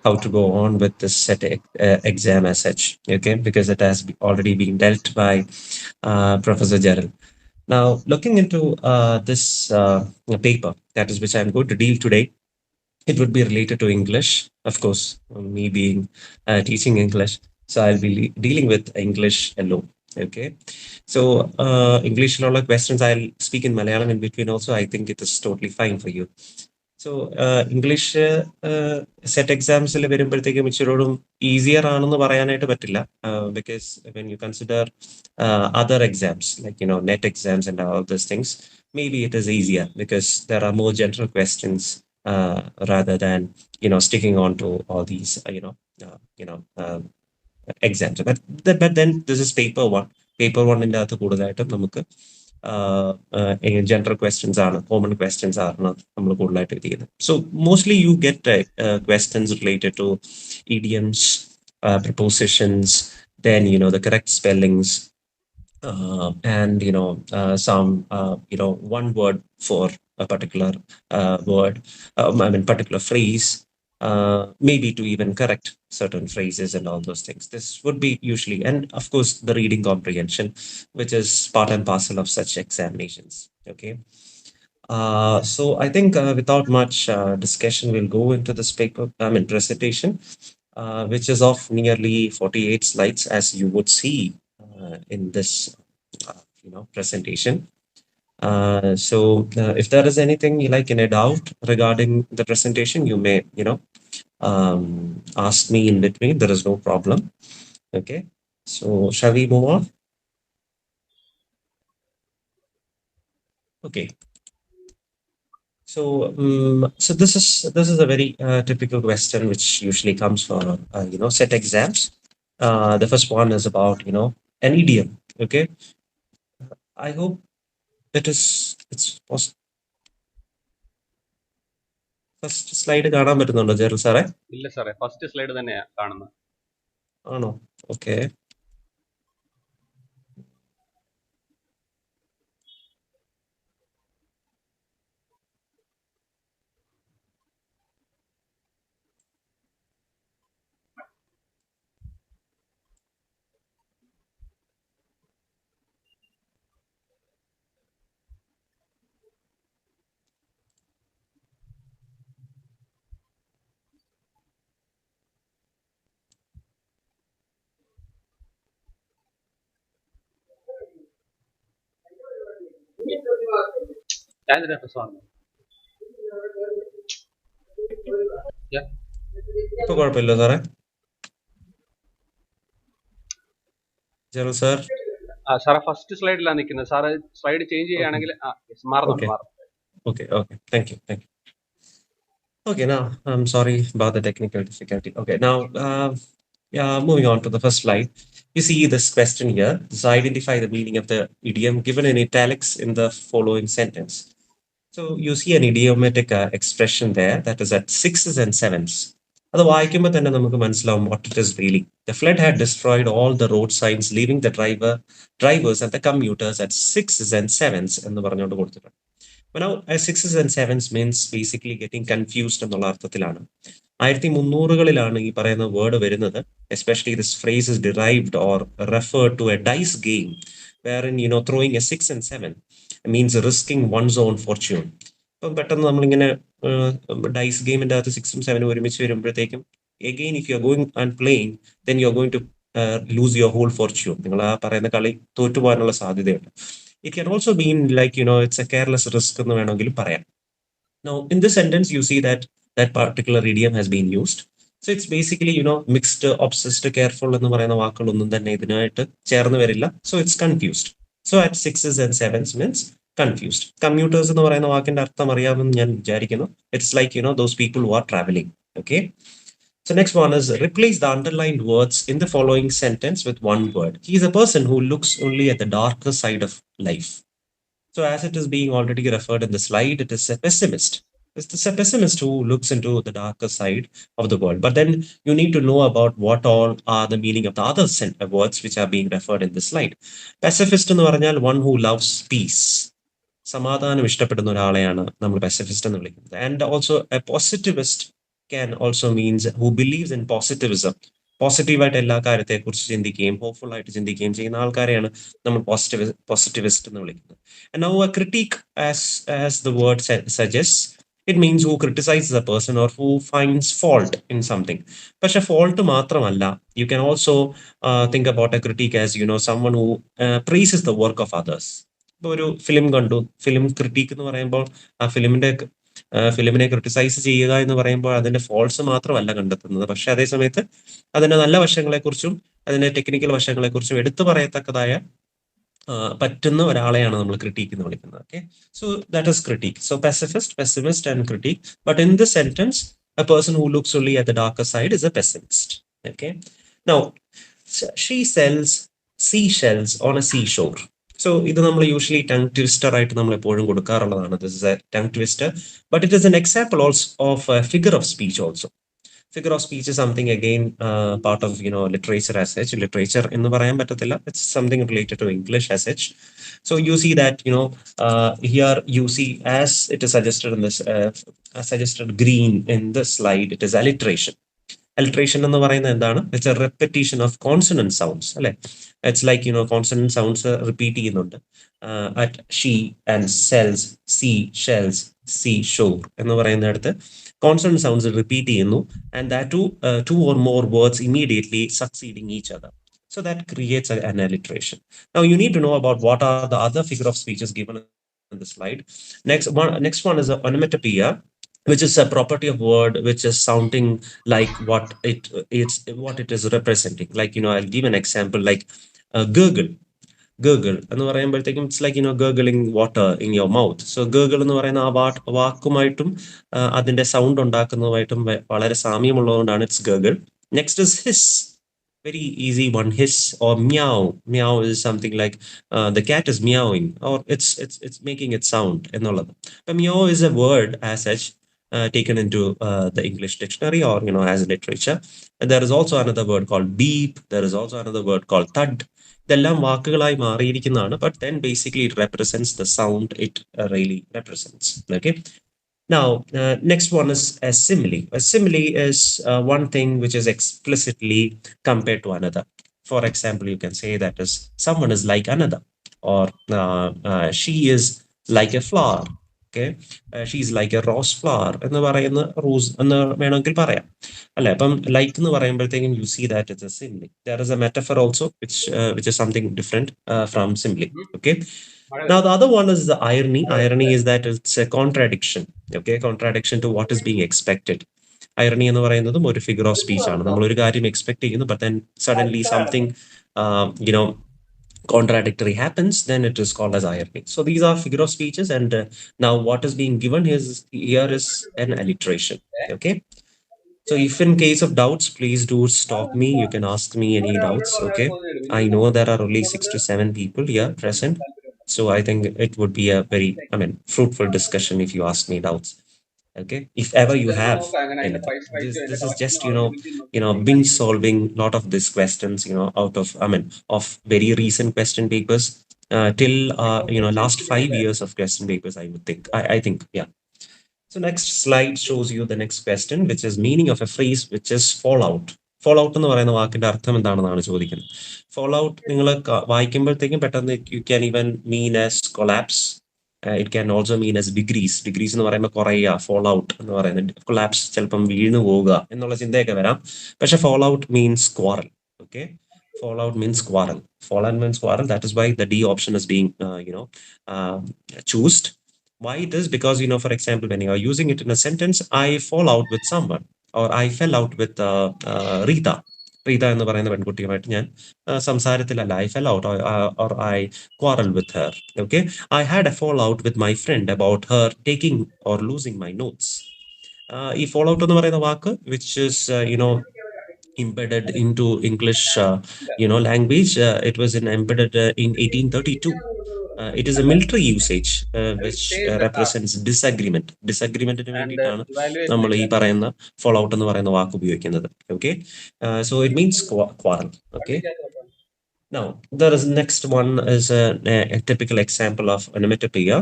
how to go on with this set exam as such, okay, because it has already been dealt by Professor Gerald. Now, looking into this paper, that is which I'm going to deal today, it would be related to English, of course, me being teaching English. So I'll be dealing with English alone. Okay. So English questions I'll speak in Malayalam in between also. I think it is totally fine for you. So English set എക്സാംസിൽ വരുമ്പോഴത്തേക്കും ഇച്ചിരോടും easier ആണെന്ന് പറയാനായിട്ട് പറ്റില്ല because when you consider other exams like net exams and all those things, maybe it is easier because there are more general questions rather than sticking on to all these exams. But then this is paper one in the other കൂടുതലായിട്ടും നമുക്ക് general questions are common questions are not. So mostly you get questions related to idioms, prepositions, then the correct spellings, and some one word for a particular word, particular phrase, maybe to even correct certain phrases and all those things. This would be usually, and of course the reading comprehension, which is part and parcel of such examinations. Okay. So I think without much discussion, we'll go into this paper, presentation, which is of nearly 48 slides, as you would see in this, presentation. So if there is anything you like in a doubt regarding the presentation, you may, ask me in between. There is no problem. Okay. So shall we move on? Okay. So, so this is a very typical question which usually comes for set exams. The first one is about an idiom. Okay, I hope it's possible. First slide കാണാൻ പറ്റുന്നുണ്ടോ ജെറൽ സാറേ? ഇല്ല സാറേ, first slide തന്നെയാ കാണുന്നത്. ആണോ? Okay. ഇപ്പൊ കുഴപ്പമില്ല സാറേ? ജെറൽ സാർ സാറേ ഫസ്റ്റ് സ്ലൈഡിലാണ് നിൽക്കുന്നത്. സാറ് സ്ലൈഡ് ചേഞ്ച് ചെയ്യുകയാണെങ്കിൽ മാറും. Okay. Thank you. Okay, now I'm sorry about the technical difficulty. Okay, now moving on to the first slide. You see this question here. So identify the meaning of the idiom given in italics in the following sentence. So you see an idiomatic expression there that is at sixes and sevens. അത് വായിക്കുമ്പോൾ തന്നെ നമുക്ക് മനസ്സിലാവും what it is really. The flood had destroyed all the road signs, leaving the drivers and the commuters at sixes and sevens എന്ന് പറഞ്ഞുകൊണ്ട് കൊടുത്തിട്ടുണ്ട്. Now, sixes and sevens means basically getting confused എന്നുള്ള അർത്ഥത്തിലാണ്. 1300-കളിലാണ് ഈ പറയുന്ന വേർഡ് വരുന്നത്. Especially this phrase is derived or referred to a dice game wherein throwing a 6 and 7 means risking one's own fortune. അപ്പം പെട്ടെന്ന് നമ്മളിങ്ങനെ ഡൈസ് ഗെയിമിൻ്റെ അകത്ത് 6ഉം 7ഉം ഒരുമിച്ച് വരുമ്പോഴത്തേക്കും again if you are going and playing, then you are going to lose your whole fortune. നിങ്ങൾ ആ പറയുന്ന കളി തോറ്റുപോകാനുള്ള സാധ്യതയുണ്ട്. It can also mean like, it's a careless risk എന്ന് വേണമെങ്കിലും പറയാം. Now, in this sentence, you see that particular idiom has been used. So it's basically, mixed, obsessed, careful എന്ന് പറയുന്ന വാക്കുകളൊന്നും തന്നെ ഇതിനായിട്ട് ചേർന്ന് വരില്ല. So it's confused. So at sixes and sevens means confused. Commuters എന്ന് പറയുന്ന വാക്കിന്റെ അർത്ഥം അറിയാമെന്ന് ഞാൻ വിചാരിക്കുന്നു. It's like, those people who are traveling. Okay. So next one is replace the underlined words in the following sentence with one word. He is a person who looks only at the darker side of life. So as it is being already referred in the slide, it is a pessimist. It's a pessimist who looks into the darker side of the world. But then you need to know about what all are the meaning of the other words which are being referred in the slide. Pacifist എന്ന് പറഞ്ഞാൽ one who loves peace. സമാധാനം ഇഷ്ടപ്പെടുന്ന ഒരാളെയാണ് നമ്മൾ pacifist എന്ന് വിളിക്കുന്നത്. And also a positivist can also means who believes in positivism. പോസിറ്റീവായിട്ട് എല്ലാ കാര്യത്തെക്കുറിച്ച് ചിന്തിക്കുകയും ഹോപ്പ്ഫുൾ ആയിട്ട് ചിന്തിക്കുകയും ചെയ്യുന്ന ആൾക്കാരെയാണ് നമ്മൾ പോസിറ്റിവിസ്റ്റ് എന്ന് വിളിക്കുന്നത്. And now a critique, as the word suggests, it means who criticizes a person or who finds fault in something. പക്ഷെ ഫോൾട്ട് മാത്രമല്ല, you can also think about a critique as someone who praises the work of others. ഇപ്പൊ ഒരു film കണ്ടു, film critic എന്ന് പറയുമ്പോൾ ആ ഫിലിമിനെ criticise ചെയ്യുക എന്ന് പറയുമ്പോൾ അതിന്റെ ഫോൾട്സ് മാത്രമല്ല കണ്ടെത്തുന്നത്, പക്ഷെ അതേ സമയത്ത് അതിന്റെ നല്ല വശങ്ങളെക്കുറിച്ചും അതിന്റെ ടെക്നിക്കൽ വശങ്ങളെക്കുറിച്ചും എടുത്തു പറയത്തക്കതായ പറ്റുന്ന ഒരാളെയാണ് നമ്മൾ ക്രിട്ടിക്ക് എന്ന് വിളിക്കുന്നത്. Okay, so that is critic. So pessimist and critique, but in this sentence a person who looks only at the darker side is a pessimist. Okay, now she sells seashells on a seashore. So ഇത് നമ്മൾ usually tongue twister ആയിട്ട് നമ്മൾ എപ്പോഴും കൊടുക്കാറുള്ളതാണ്. This is a tongue twister, but it is an example also of figure of speech also. Figure of speech is something again part of literature as such. Literature എന്ന് പറയാൻ പറ്റത്തില്ല, it's something related to English as such. So you see that here you see, as it is suggested in this suggested green in the slide, it is alliteration. Alliteration എന്ന് പറയുന്നത് എന്താണ്? It's a repetition of consonant sounds, അല്ലെ? It's like consonant sounds repeat ചെയ്യുന്നുണ്ട്. At she and sells, sea shells, sea shore എന്ന് പറയുന്നിടത്ത് consonant sounds repeat ചെയ്യുന്നു, and that two or more words immediately succeeding each other. So that creates an alliteration. Now you need to know about what are the other figure of speeches given in the slide. Next one is a onomatopoeia, which is a property of word which is sounding like what it is representing. Like I'll give an example, like gurgle എന്ന് പറയുമ്പോഴത്തേക്കും it's like gargling water in your mouth. So gargle എന്ന് പറയുന്ന ആ വാക്കുമായിട്ടും അതിന്റെ sound ഉണ്ടാക്കുന്നതുമായിട്ടും വളരെ സാമ്യമുള്ളതുകൊണ്ടാണ് it's gargle. Next is hiss, very easy one, hiss or meow. Meow is something like the cat is meowing, or it's making its sound എന്നുള്ളത്. But meow is a word as such taken into the English dictionary or as literature. And there is also another word called beep. There is also another word called thud. ഇതെല്ലാം വാക്കുകളായി മാറിയിരിക്കുന്നതാണ്, but then basically it represents the sound it really represents. Okay. Now, next one is a simile. A simile is one thing which is explicitly compared to another. For example, you can say that is someone is like another, or she is like a flower. Okay, she's like a rose flower എന്ന് പറയുന്ന rose എന്ന് വേണമെങ്കിൽ പറയാം, അല്ലെ? അപ്പം like എന്ന് പറയുമ്പോഴത്തേക്കും you see that it's a simile. There is a metaphor also which is something different from simile. Okay. Now the other one is the irony. Irony is that it's a contradiction. Okay, contradiction to what is being expected. Irony എന്ന് പറയുന്നതും ഒരു figure of speech ആണ്. നമ്മൾ ഒരു കാര്യം expect ചെയ്യുന്നു, but then suddenly something contradictory happens, then it is called as irony. So these are figure of speeches, and now what is being given here is an alliteration. Okay. So if in case of doubts, please do stop me. You can ask me any doubts. Okay. I know there are only 6 to 7 people here present, so I think it would be a very fruitful discussion if you ask me doubts. Okay, if ever you have anything. This is just binge solving lot of these questions out of of very recent question papers till last 5 years of question papers, I would think. I think, yeah. So next slide shows you the next question, which is meaning of a phrase which is fallout. Fallout എന്ന് പറയുന്ന വാക്കിന്റെ അർത്ഥം എന്താണെന്നാണ് ചോദിക്കുന്നത്. Fallout നിങ്ങൾ വായിക്കുമ്പോഴത്തേക്കും പെട്ടെന്ന് you can even mean as collapse. It can also mean as degrees എന്ന് പറയുമ്പോൾ കുറയുക, fall out എന്ന് പറയുന്നത് collapse ചിലപ്പം വീണു പോവുക എന്നുള്ള ചിന്തയൊക്കെ വരാം. പക്ഷെ fall out means quarrel. Okay, fall out means quarrel. Fallen means quarrel. That is why the D option is being chosen. Why it is? Because for example, when you are using it in a sentence, I fall out with someone, or I fell out with Rita. Rita എന്ന് പറയുന്ന പെൺകുട്ടിയുമായിട്ട് ഞാൻ സംസാരത്തിലല്ല, I fell out or I quarreled with her. Okay, I had a fallout with my friend about her taking or losing my notes. ഈ fall out എന്ന് പറയുന്ന വാക്ക് which is embedded into English language. It was embedded in 1832. It is a military usage which represents disagreement. ഡിസഗ്രിമെന്റിന് വേണ്ടിയിട്ടാണ് നമ്മൾ ഈ പറയുന്ന fall out എന്ന് പറയുന്ന വാക്ക് ഉപയോഗിക്കുന്നത്. Okay, so it means quarrel. Okay. Now, there is next one is a typical example of onomatopoeia.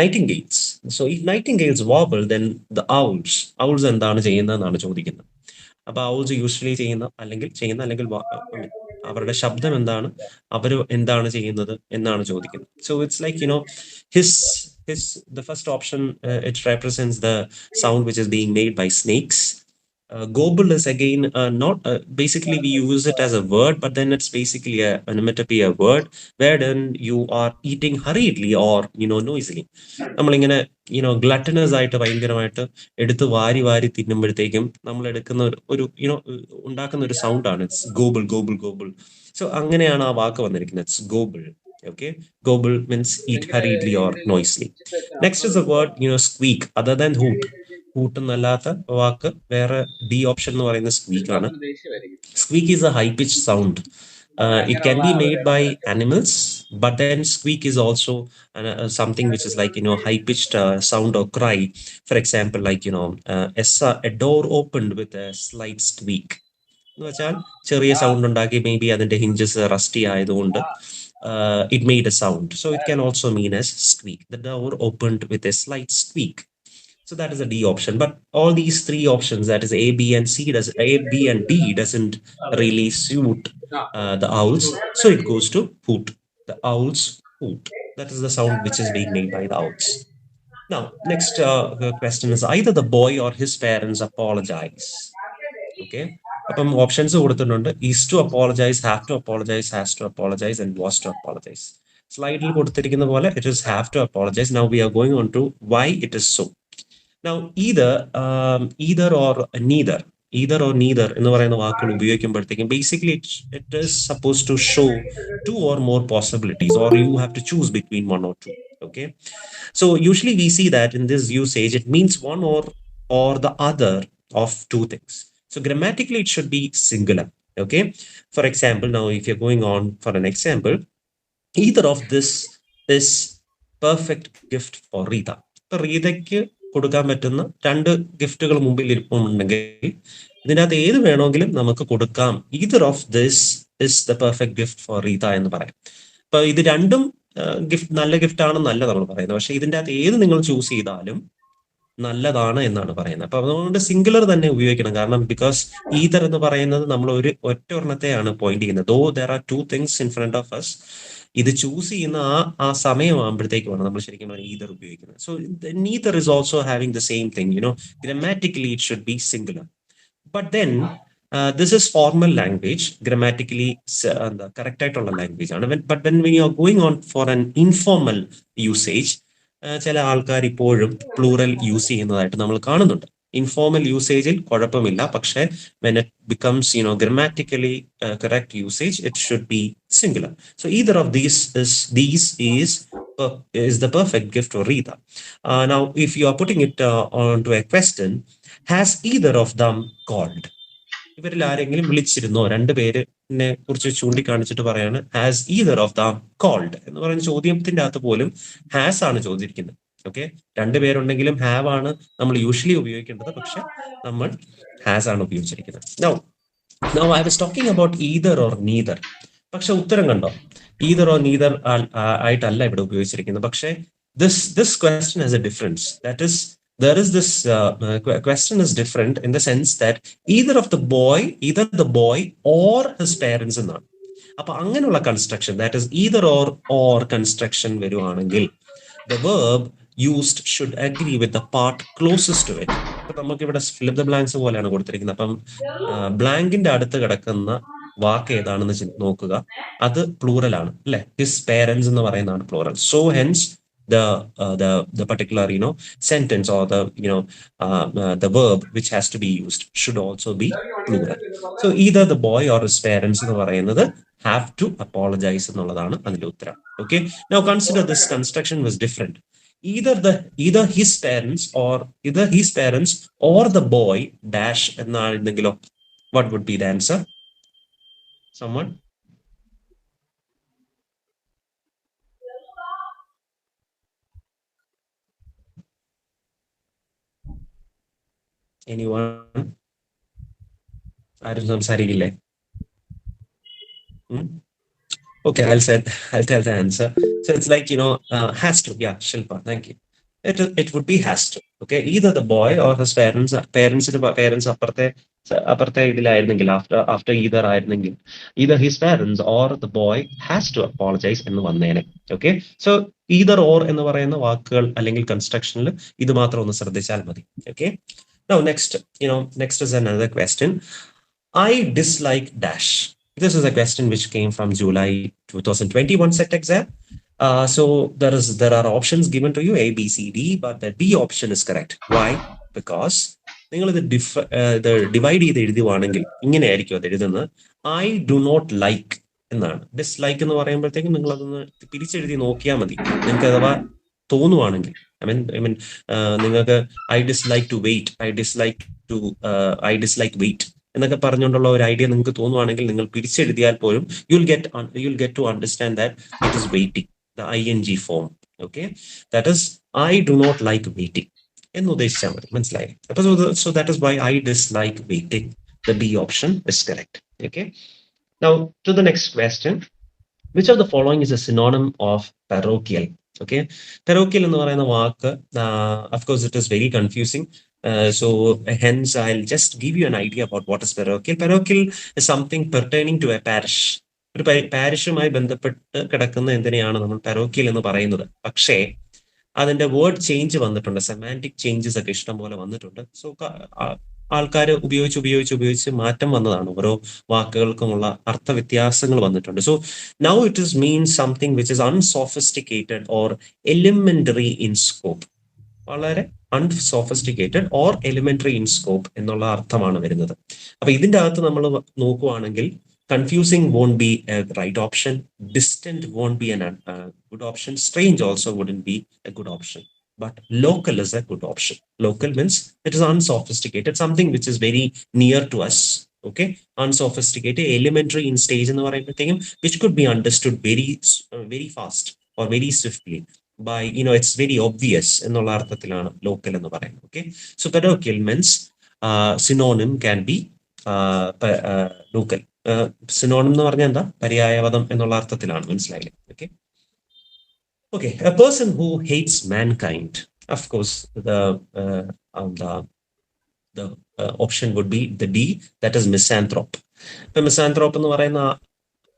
Nightingales. So if nightingales warble, then the owls എന്താണ് ചെയ്യുന്നതെന്നാണ് ചോദിക്കുന്നത്. അപ്പൊ owls യൂഷ്വലി അല്ലെങ്കിൽ I mean, അവരുടെ ശബ്ദം എന്താണ്, അവർ എന്താണ് ചെയ്യുന്നത് എന്നാണ് ചോദിക്കുന്നത്. So it's like, his the first option, it represents the sound which is being made by snakes. Gobble is again not basically we use it as a word, but then it's basically an onomatopoeia word wherein you are eating hurriedly or noisily. നമ്മളിങ്ങനെ ഗ്ലട്ടനസ് ആയിട്ട് ഭയങ്കരമായിട്ട് എടുത്ത് വാരി വാരി തിന്നുമ്പോഴത്തേക്കും നമ്മൾ എടുക്കുന്ന ഉണ്ടാക്കുന്ന ഒരു സൗണ്ട് ആണ് it's gobble gobble gobble. So അങ്ങനെയാണ് ആ വാക്ക് വന്നിരിക്കുന്നത്. It's gobble. Okay, gobble means eat hurriedly or noisily. Next is the word squeak, other than hoot. Hoot എന്നല്ലാത്ത വാക്ക് വേറെ ഡി ഓപ്ഷൻ എന്ന് പറയുന്ന സ്ക്വീക്ക് ആണ്. Squeak is a high pitched sound. It can be made by animals, but then squeak is also something which is like high pitched sound or cry. For example, like a door opened with a slight squeak എന്ന് വെച്ചാൽ ചെറിയ sound ഉണ്ടാക്കി may be അതിന്റെ hinges rusty ആയതുകൊണ്ട് it made a sound. So it can also mean as squeak. The door opened with a slight squeak. So that is a D option. But all these three options, that is A, B, and A, B, and D, doesn't really suit the owls. So it goes to hoot. The owls hoot. That is the sound which is being made by the owls. Now, next question is either the boy or his parents apologize. Okay. അപ്പം options കൊടുത്തിട്ടുണ്ട്. Is to apologise, have to apologise, has to apologise, and was to apologise. സ്ലൈഡിൽ കൊടുത്തിരിക്കുന്ന പോലെ it is have to apologise. Now we are going on to why it is so. Now, either or neither. Either or neither എന്ന് പറയുന്ന വാക്കുകൾ ഉപയോഗിക്കുമ്പോഴത്തേക്കും basically it is supposed to show two or more possibilities, or you have to choose between one or two. Okay. So usually we see that in this usage, it means one or the other of two things. So grammatically, it should be singular. Okay. For example, now if you're going on for an example, either of this is perfect gift for Rita. ഇപ്പൊ റീതയ്ക്ക് കൊടുക്കാൻ പറ്റുന്ന രണ്ട് ഗിഫ്റ്റുകൾ മുമ്പിൽ ഇരിപ്പുണ്ടെങ്കിൽ ഇതിനകത്ത് ഏത് വേണമെങ്കിലും നമുക്ക് കൊടുക്കാം. Ether of this is the perfect gift for Reetha എന്ന് പറയാം. അപ്പൊ ഇത് രണ്ടും നല്ല ഗിഫ്റ്റ് ആണെന്നല്ല നമ്മൾ പറയുന്നത്, പക്ഷെ ഇതിൻ്റെ അകത്ത് ഏത് നിങ്ങൾ ചൂസ് ചെയ്താലും നല്ലതാണ് എന്നാണ് പറയുന്നത്. അപ്പൊ അതുകൊണ്ട് സിംഗുലർ തന്നെ ഉപയോഗിക്കണം. കാരണം ബിക്കോസ് ഈതർ എന്ന് പറയുന്നത് നമ്മൾ ഒറ്റ ഒരെണ്ണത്തെയാണ് പോയിന്റ് ചെയ്യുന്നത്. Though there are two things in front of us. ഇത് ചൂസ് ചെയ്യുന്ന ആ സമയമാകുമ്പോഴത്തേക്കുമാണ് നമ്മൾ ശരിക്കും ഈതർ ഉപയോഗിക്കുന്നത്. So neither is also having the same thing. Grammatically it should be singular. But then this is formal language, grammatically the correct ആയിട്ടുള്ള language ആണ്. But when we are going on for an informal usage, ചില ആൾക്കാർ ഇപ്പോഴും plural use ചെയ്യുന്നതായിട്ട് നമ്മൾ കാണുന്നുണ്ട്. Informal യൂസേജിൽ കുഴപ്പമില്ല, പക്ഷെ when it becomes grammatically correct usage, it should be singular. So either of these is the perfect gift for Rita. Now if you are putting it onto a question, has either of them called? ഇവരിൽ ആരെങ്കിലും വിളിച്ചിരുന്നോ? രണ്ടുപേരിനെ കുറിച്ച് ചൂണ്ടിക്കാണിച്ചിട്ട് പറയാണ് has either of them called എന്ന് പറയുന്ന ചോദ്യത്തിന്റെ അകത്ത് പോലും ഹാസ് ആണ് ചോദിച്ചിരിക്കുന്നത്. ഓക്കെ, രണ്ടുപേരുണ്ടെങ്കിലും ഹാവ് ആണ് നമ്മൾ യൂഷ്വലി ഉപയോഗിക്കേണ്ടത്, പക്ഷെ നമ്മൾ ഹാസ് ആണ് ഉപയോഗിച്ചിരിക്കുന്നത്. Now I was talking about either or neither. പക്ഷെ ഉത്തരം കണ്ടോ? either or neither ആയിട്ടല്ല ഇവിടെ ഉപയോഗിച്ചിരിക്കുന്നത്. പക്ഷെ this question has a difference. That is, there is this question is different in the sense that either the boy or his parents എന്നാണ്. അപ്പൊ അങ്ങനെയുള്ള construction, that is either or construction വരുവാണെങ്കിൽ the verb used should agree with the part closest to it. അപ്പൊ നമുക്ക് ഇവിടെ fill the blanks പോലെയാണ് കൊടുത്തിരിക്കുന്നത്. അപ്പം ബ്ലാങ്കിന്റെ അടുത്ത് കിടക്കുന്ന വാക്ക് ഏതാണെന്ന് നോക്കുക. അത് പ്ലൂറൽ ആണ് അല്ലെ? ഹിസ് പേരൻസ് എന്ന് പറയുന്നതാണ് plural. So hence the particular sentence or the verb which has to be used should also be plural. So either the boy or his parents എന്ന് പറയുന്നത് have to apologize എന്നുള്ളതാണ് അതിന്റെ ഉത്തരം. Okay, now consider this construction was different. Either his parents or the boy dash എന്നാണെന്നെങ്കിലോ, what would be the answer? Someone? Anyone? ആരും സംസാരിക്കില്ലേ? Okay, I'll tell the answer. So it's like, has to. Yeah, Shilpa, thank you. It would be has to. Okay, either the boy or his parents അപ്പുറത്തെ ഇതിലായിരുന്നെങ്കിൽ after either ആയിരുന്നെങ്കിൽ either his parents or the boy has to apologize എന്ന് വന്നേനെ. Okay, so either or എന്ന് പറയുന്ന വാക്കുകൾ അല്ലെങ്കിൽ കൺസ്ട്രക്ഷനിൽ ഇത് മാത്രം ഒന്ന് ശ്രദ്ധിച്ചാൽ മതി. Okay, now next is another question. I dislike dash. This is a question which came from July 2021 set exam. So there are options given to you A, B, C, D, but the D option is correct. Why? Because നിങ്ങൾ ഇത് divide ചെയ്ത് എഴുതുവാണെങ്കിൽ ഇങ്ങനെയായിരിക്കും അത് എഴുതുന്നത്. I do not like എന്നാണ്. Dislike എന്ന് പറയുമ്പോഴത്തേക്കും നിങ്ങൾ അതൊന്ന് പിരിച്ചെഴുതി നോക്കിയാൽ മതി. നിങ്ങൾക്ക് അഥവാ തോന്നുവാണെങ്കിൽ നിങ്ങൾക്ക് I dislike to wait, I dislike wait എന്നൊക്കെ പറഞ്ഞുകൊണ്ടുള്ള ഒരു ഐഡിയ നിങ്ങൾക്ക് തോന്നുവാണെങ്കിൽ നിങ്ങൾ പിരിച്ചെഴുതിയാൽ പോലും you'll get to understand that it is waiting, the ING form. Okay, that is I do not like waiting എന്ന് ഉദ്ദേശിച്ചാൽ മതി. മനസ്സിലായി? അപ്പൊ so that is why I dislike waiting. The B option is correct. Okay, now to the next question. Which of the following is a synonym of parochial? Okay, parochial എന്ന് പറയുന്ന വാക്ക് of course it is very confusing. So hence I'll just give you an idea about what is parochial. Parochial is something pertaining to a parish. ഒരു പാരിഷുമായി ബന്ധപ്പെട്ട് കിടക്കുന്ന എന്തിനെയാണ് നമ്മൾ parochial എന്ന് പറയുന്നത്. പക്ഷേ അതിന്റെ വേർഡ് ചേഞ്ച് വന്നിട്ടുണ്ട്, സെമാന്റിക് ചേഞ്ചസ് ഒക്കെ ഇഷ്ടം പോലെ വന്നിട്ടുണ്ട്. സോ ആൾക്കാർ ഉപയോഗിച്ച് മാറ്റം വന്നതാണ്. ഓരോ വാക്കുകൾക്കുമുള്ള അർത്ഥവ്യത്യാസങ്ങൾ വന്നിട്ടുണ്ട്. So now it is means something which is unsophisticated or elementary in scope. വളരെ unsophisticated or elementary in scope എന്നുള്ള അർത്ഥമാണ് വരുന്നത്. അപ്പൊ ഇതിന്റെ അകത്ത് നമ്മൾ നോക്കുവാണെങ്കിൽ confusing won't be a right option, distant won't be an good option, strange also wouldn't be a good option, but local is a good option. Local means it is unsophisticated, something which is very near to us. Okay, unsophisticated, elementary in stage എന്ന് പറയുമ്പോഴത്തേക്കും which could be understood very fast or very swiftly by, it's very obvious എന്നുള്ള അർത്ഥത്തിലാണ് local എന്ന് പറയുന്നത്. Okay, so parochial means synonym can be local. Synonym എന്ന് പറഞ്ഞാൽ എന്താ? പര്യായപദം എന്നുള്ള അർത്ഥത്തിലാണ്. മനസ്സിലായില്ലേ? Okay. Okay, a person who hates mankind. Of course, the option would be the D, that is misanthrope. The misanthrope എന്ന് പറയുന്ന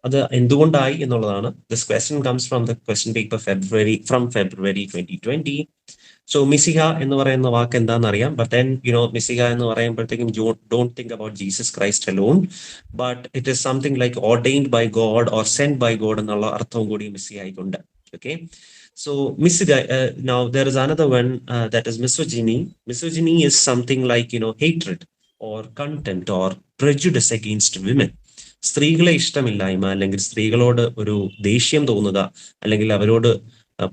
അത് എന്തുകൊണ്ടായി എന്നുള്ളതാണ്. This question comes from the question paper February 2020. So മിശിഹ എന്ന് പറയുന്ന വാക്ക് എന്താണെന്ന് അറിയാം. But then, മിശിഹ എന്ന് പറയുമ്പോഴത്തേക്കും don't think about Jesus Christ alone, but it is something like ordained by God or sent by God എന്നുള്ള അർത്ഥവും കൂടി മിശിഹയ്ക്കുണ്ട്. Okay, so now there is another one that is misogyny. Misogyny is something like, hatred or contempt or prejudice against women. സ്ത്രീകളെ ഇഷ്ടമില്ലായ്മ അല്ലെങ്കിൽ സ്ത്രീകളോട് ഒരു ദേഷ്യം തോന്നുക, അല്ലെങ്കിൽ അവരോട്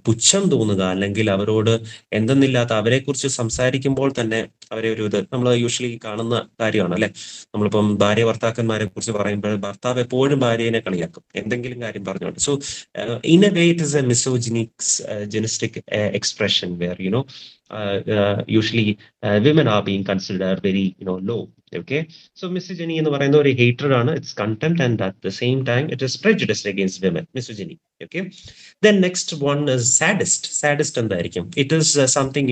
പുച്ഛം തോന്നുക, അല്ലെങ്കിൽ അവരോട് എന്തെന്നില്ലാത്ത അവരെ കുറിച്ച് സംസാരിക്കുമ്പോൾ തന്നെ അവരെ ഒരു ഇത് നമ്മൾ യൂഷ്വലി കാണുന്ന കാര്യമാണ് അല്ലെ. നമ്മളിപ്പം ഭാര്യ ഭർത്താക്കന്മാരെ കുറിച്ച് പറയുമ്പോൾ ഭർത്താവ് എപ്പോഴും ഭാര്യനെ കളിയാക്കും എന്തെങ്കിലും കാര്യം പറഞ്ഞുകൊണ്ട്. So in a way it is a misogynistic expression where usually women are being considered very low. Okay, so misogyny എന്ന് പറയുന്ന ഒരു hatred ആണ്, it's contempt, and at the same time it is prejudice against women, misogyny. Okay, then next one is sadist എന്തായിരിക്കും? It is something,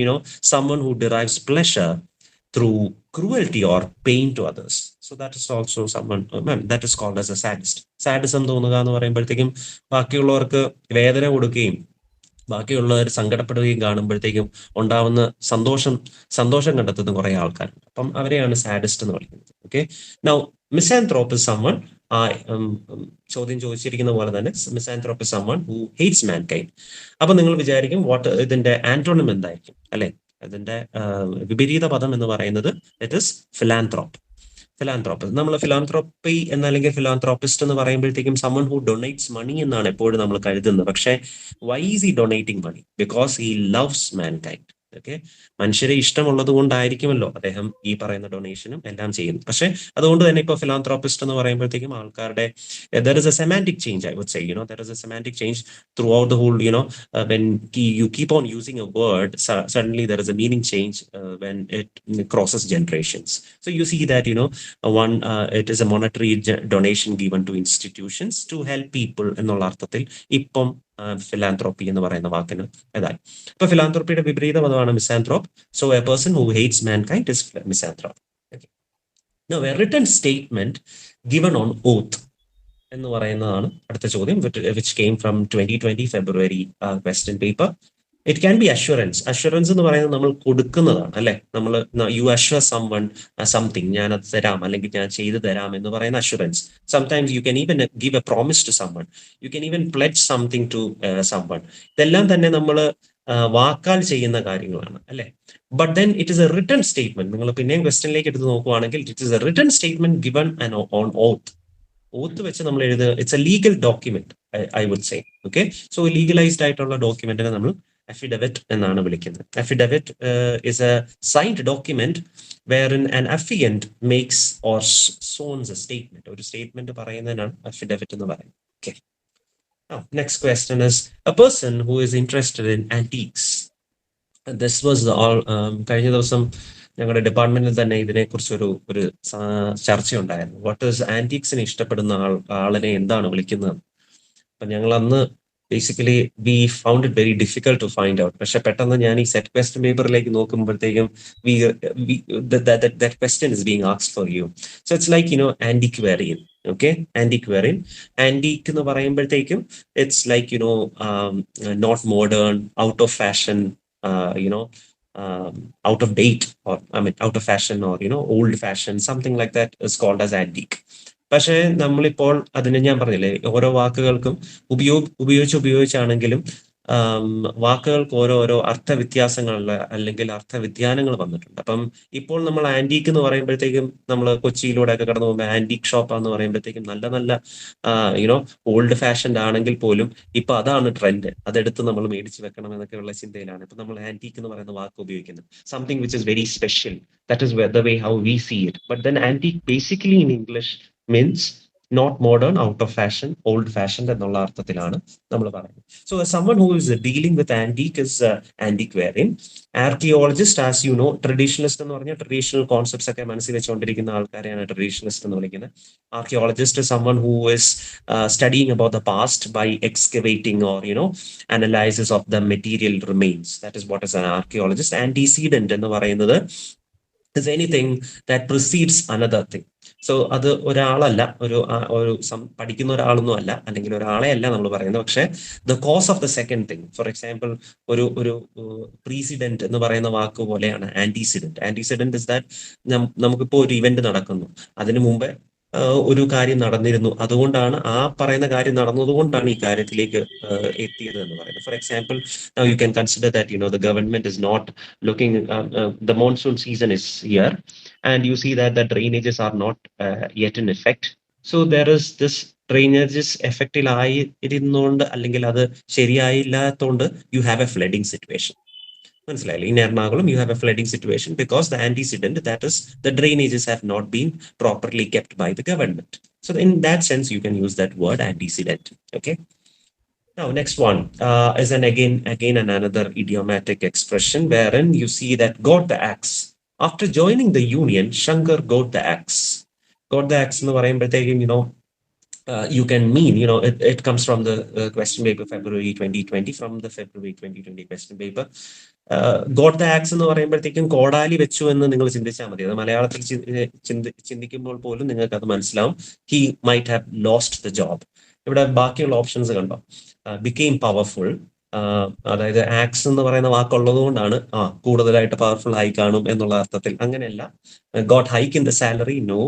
someone who derives pleasure through cruelty or pain to others. So that is also someone that is called as a sadist. Sadism തോന്നുക എന്ന് പറയുമ്പോഴത്തേക്കും ബാക്കിയുള്ളവർക്ക് വേദന കൊടുക്കുകയും ബാക്കിയുള്ളവർ സങ്കടപ്പെടുകയും കാണുമ്പോഴത്തേക്കും ഉണ്ടാവുന്ന സന്തോഷം കണ്ടെത്തുന്ന കുറെ ആൾക്കാരുണ്ട്. അപ്പം അവരെയാണ് സാഡിസ്റ്റ് എന്ന് വിളിക്കുന്നത്. Okay, now misanthrope is someone, ചോദ്യം ചോദിച്ചിരിക്കുന്ന പോലെ തന്നെ misanthrope is someone who hates mankind. അപ്പൊ നിങ്ങൾ വിചാരിക്കും ഇതിന്റെ ആന്റോണിം എന്തായിരിക്കും അല്ലെ? ഇതിന്റെ വിപരീത പദം എന്ന് പറയുന്നത് ഇറ്റ് ഇസ് ഫിലാന്ത്രോപ്പ്. നമ്മൾ ഫിലാന്ത്രോപ്പി എന്നല്ലെങ്കിൽ ഫിലാന്ത്രോപ്പിസ്റ്റ് എന്ന് പറയുമ്പോഴത്തേക്കും someone who donates money എന്നാണ് എപ്പോഴും നമ്മൾ കരുതുന്നത്. പക്ഷേ why is he donating money? Because he loves mankind. Okay, മനുഷ്യരെ ഇഷ്ടമുള്ളത് കൊണ്ടായിരിക്കുമല്ലോ അദ്ദേഹം ഈ പറയുന്ന ഡൊണേഷനും എല്ലാം ചെയ്യുന്നത്. പക്ഷെ അതുകൊണ്ട് തന്നെ ഇപ്പോൾ ഫിലാന്ത്രോപ്പിസ്റ്റ് എന്ന് പറയുമ്പോഴത്തേക്കും ആൾക്കാരുടെ there is a semantic change, I would say, there is a semantic change throughout the whole, when you keep on using a word, suddenly there is a meaning change when it crosses generations. So you see that, it is a monetary donation given to institutions to help people എന്നുള്ള അർത്ഥത്തിൽ ഇപ്പം ഫിലാന്ത്രോപ്പി എന്ന് പറയുന്ന വാക്കിന് ഇതായി. ഇപ്പൊ ഫിലാന്ത്രോപ്പിയുടെ വിപരീത പദമാണ് മിസാന്ത്രോപ്പ്. So A person who hates mankind is മിസാന്ത്രോപ്പ്. Now, a written statement given on oath എന്ന് പറയുന്നതാണ് അടുത്ത ചോദ്യം, which came from 2020 February question paper. It can be assurance. Assurance എന്ന് പറയുന്നത് നമ്മൾ കൊടുക്കുന്നതാണ്, അല്ലെ? നമ്മൾ you assure someone something, ഞാൻ അത് തരാം അല്ലെങ്കിൽ ഞാൻ ചെയ്തു തരാം എന്ന് പറയുന്ന assurance. Sometimes you can even give a promise to someone, you can even pledge something to someone. ഇതെല്ലാം തന്നെ നമ്മൾ വാക്കാൽ ചെയ്യുന്ന കാര്യങ്ങളാണ്, അല്ലെ? But then it is a written statement. നിങ്ങൾ പിന്നെയും ക്വസ്റ്റ്യനിലേക്ക് എടുത്ത് നോക്കുവാണെങ്കിൽ it is a written statement given on oath. Oath വെച്ച് നമ്മൾ എഴുതുക. It's a legal document, I would say. Okay, so legalised ആയിട്ടുള്ള ഡോക്യുമെന്റിനെ നമ്മൾ അഫിഡവിറ്റ് എന്നാണ് വിളിക്കുന്നത്. Affidavit is a signed document wherein an affiant makes or sworns a statement. ഒരു statement പറയുന്നതിനാണ് അഫിഡവിറ്റ് എന്ന് പറയുന്നത്. Okay, next question is a person who is interested in antiques. This was all കഴിഞ്ഞ ദിവസം ഞങ്ങളുടെ ഡിപ്പാർട്ട്മെന്റിൽ തന്നെ ഇതിനെക്കുറിച്ച് ഒരു ചർച്ച ഉണ്ടായിരുന്നു. വാട്ട് ഈസ് ആന്റിക്സിനെ ഇഷ്ടപ്പെടുന്ന ആളിനെ എന്താണ് വിളിക്കുന്നത്? അപ്പൊ ഞങ്ങൾ അന്ന് basically we found it very difficult to find out. പക്ഷെ പെട്ടെന്ന് ഞാൻ ഈ സെറ്റ് ക്വസ്റ്റ്യൻ പേപ്പറിലേക്ക് നോക്കുമ്പോഴത്തേക്കും that question is being asked for you. So it's like, antiquarian. Okay, antiquarian. Antique എന്ന് പറയുമ്പോഴത്തേക്കും it's like, not modern, out of fashion, out of date, or out of fashion, or old fashion, something like that is called as antique. പക്ഷേ നമ്മളിപ്പോൾ അതിനെ, ഞാൻ പറഞ്ഞില്ലേ, ഓരോ വാക്കുകൾക്കും ഉപയോഗിച്ചാണെങ്കിലും വാക്കുകൾക്ക് ഓരോ അർത്ഥവ്യത്യാസങ്ങളുള്ള അല്ലെങ്കിൽ അർത്ഥവ്യതിയാനങ്ങൾ വന്നിട്ടുണ്ട്. അപ്പം ഇപ്പോൾ നമ്മൾ ആന്റീക്ക് എന്ന് പറയുമ്പോഴത്തേക്കും, നമ്മൾ കൊച്ചിയിലൂടെ ഒക്കെ കടന്നു പോകുമ്പോൾ ആന്റീക് ഷോപ്പ് എന്ന് പറയുമ്പോഴത്തേക്കും നല്ല നല്ല ഓൾഡ് ഫാഷൻഡ് ആണെങ്കിൽ പോലും ഇപ്പൊ അതാണ് ട്രെൻഡ്, അതെടുത്ത് നമ്മൾ മേടിച്ച് വെക്കണം എന്നൊക്കെയുള്ള ചിന്തയിലാണ് ഇപ്പൊ നമ്മൾ ആന്റീക്ക് എന്ന് പറയുന്ന വാക്ക് ഉപയോഗിക്കുന്നത്. Something which is very special, that is the way how we see it. But then antique basically in English means not modern, out of fashion, old fashioned എന്നുള്ള അർത്ഥത്തിലാണ് നമ്മൾ പറയുന്നത്. So someone who is dealing with antique is antiquarian. Archaeologist, as you know, traditionalist എന്ന് പറഞ്ഞാൽ traditional concepts ഒക്കെ മനസ്സിൽ വെച്ചുകൊണ്ടിരിക്കുന്ന ആൾക്കാരെയാണ് traditionalist എന്ന് വിളിക്കുന്നത്. Archaeologist is someone who is studying about the past by excavating or analysis of the material remains. That is what is an archaeologist. Antecedent എന്ന് പറയുന്നത് is anything that precedes another thing. So അത് ഒരാളല്ല, ഒരു പഠിക്കുന്ന ഒരാളൊന്നും അല്ല, അല്ലെങ്കിൽ ഒരാളെ അല്ല നമ്മൾ പറയുന്നത്. പക്ഷെ the cause of the second thing. For example, ഒരു പ്രീസിഡന്റ് എന്ന് പറയുന്ന വാക്ക് പോലെയാണ് ആന്റിസിഡന്റ്. ആന്റിസിഡന്റ് ഇസ് ദാറ്റ് നമുക്കിപ്പോ ഒരു ഇവന്റ് നടക്കുന്നു, അതിനു മുമ്പേ ഒരു കാര്യം നടന്നിരുന്നു, അതുകൊണ്ടാണ് ആ പറയുന്ന കാര്യം നടന്നതുകൊണ്ടാണ് ഈ കാര്യത്തിലേക്ക് എത്തിയത് എന്ന് പറയുന്നത്. For example, now you can consider that the government is not looking, the monsoon season is here and you see that the drainages are not yet in effect. So there is this drainages effectiലായി ഇരുന്നുകൊണ്ട് അല്ലെങ്കിൽ അത് ശരിയായില്ലാത്തതുകൊണ്ട് you have a flooding situation. മനസ്സിലായില്ലേ? In Ernakulam you have a flooding situation because the antecedent, that is the drainages have not been properly kept by the government. So in that sense you can use that word antecedent. Okay, now next one is again another idiomatic expression wherein you see that got the axe. After joining the union, Shankar got the axe. Got the axe എന്ന് പറയുമ്പോഴത്തേക്കും you can mean, it comes from the question paper February 2020, from the February 2020 question paper. God the axe എന്ന് പറയുമ്പോഴത്തേക്കും കോടാലി വെച്ചു എന്ന് നിങ്ങൾ ചിന്തിച്ചാൽ മതി. അത് മലയാളത്തിൽ ചിന്തിക്കുമ്പോൾ പോലും നിങ്ങൾക്ക് അത് മനസ്സിലാവും. He might have lost the job. ഇവിടെ ബാക്കിയുള്ള ഓപ്ഷൻസ് കണ്ടോ? ബിക്കെയിം പവർഫുൾ, അതായത് ആക്സ് എന്ന് പറയുന്ന വാക്കുള്ളത് കൊണ്ടാണ് കൂടുതലായിട്ട് പവർഫുൾ ആയി കാണും എന്നുള്ള അർത്ഥത്തിൽ. അങ്ങനെയല്ല. Got hike in the salary, no.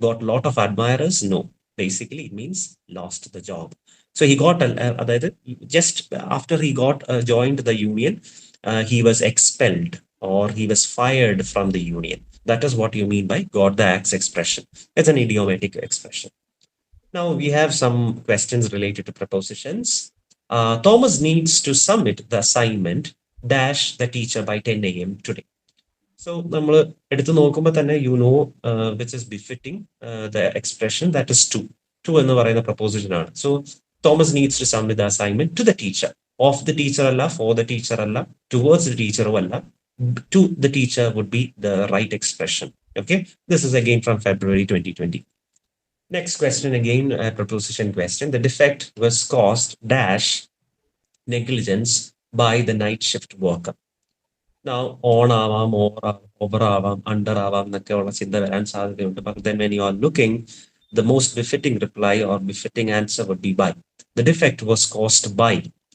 Got lot of admirers, no. Basically it means lost the job. So he got അതായത് just after he got joined the union, he was expelled or he was fired from the union. That is what you mean by got the axe expression. It's an idiomatic expression. Now we have some questions related to prepositions. Thomas needs to submit the assignment dash the teacher by 10 a.m. today. So നമ്മൾ എടുത്തു നോക്കുമ്പോൾ തന്നെ you know which is befitting the expression that is to എന്ന് പറയുന്ന preposition ആണ്. So Thomas needs to submit the assignment to the teacher. Of the teacher അല്ല, for the teacher അല്ല, towards the teacher അല്ല, to the teacher would be the right expression. Okay, this is again from February 2020. Next question, again a preposition question. The defect was caused dash negligence by the night shift worker. Now on ആവാം, over ആവാം, under ആവാം എന്നൊക്കെയുള്ള ചിന്ത വരാൻ സാധ്യതയുണ്ട്. But then when you are looking, the most befitting reply or befitting answer would be by. The defect was caused by.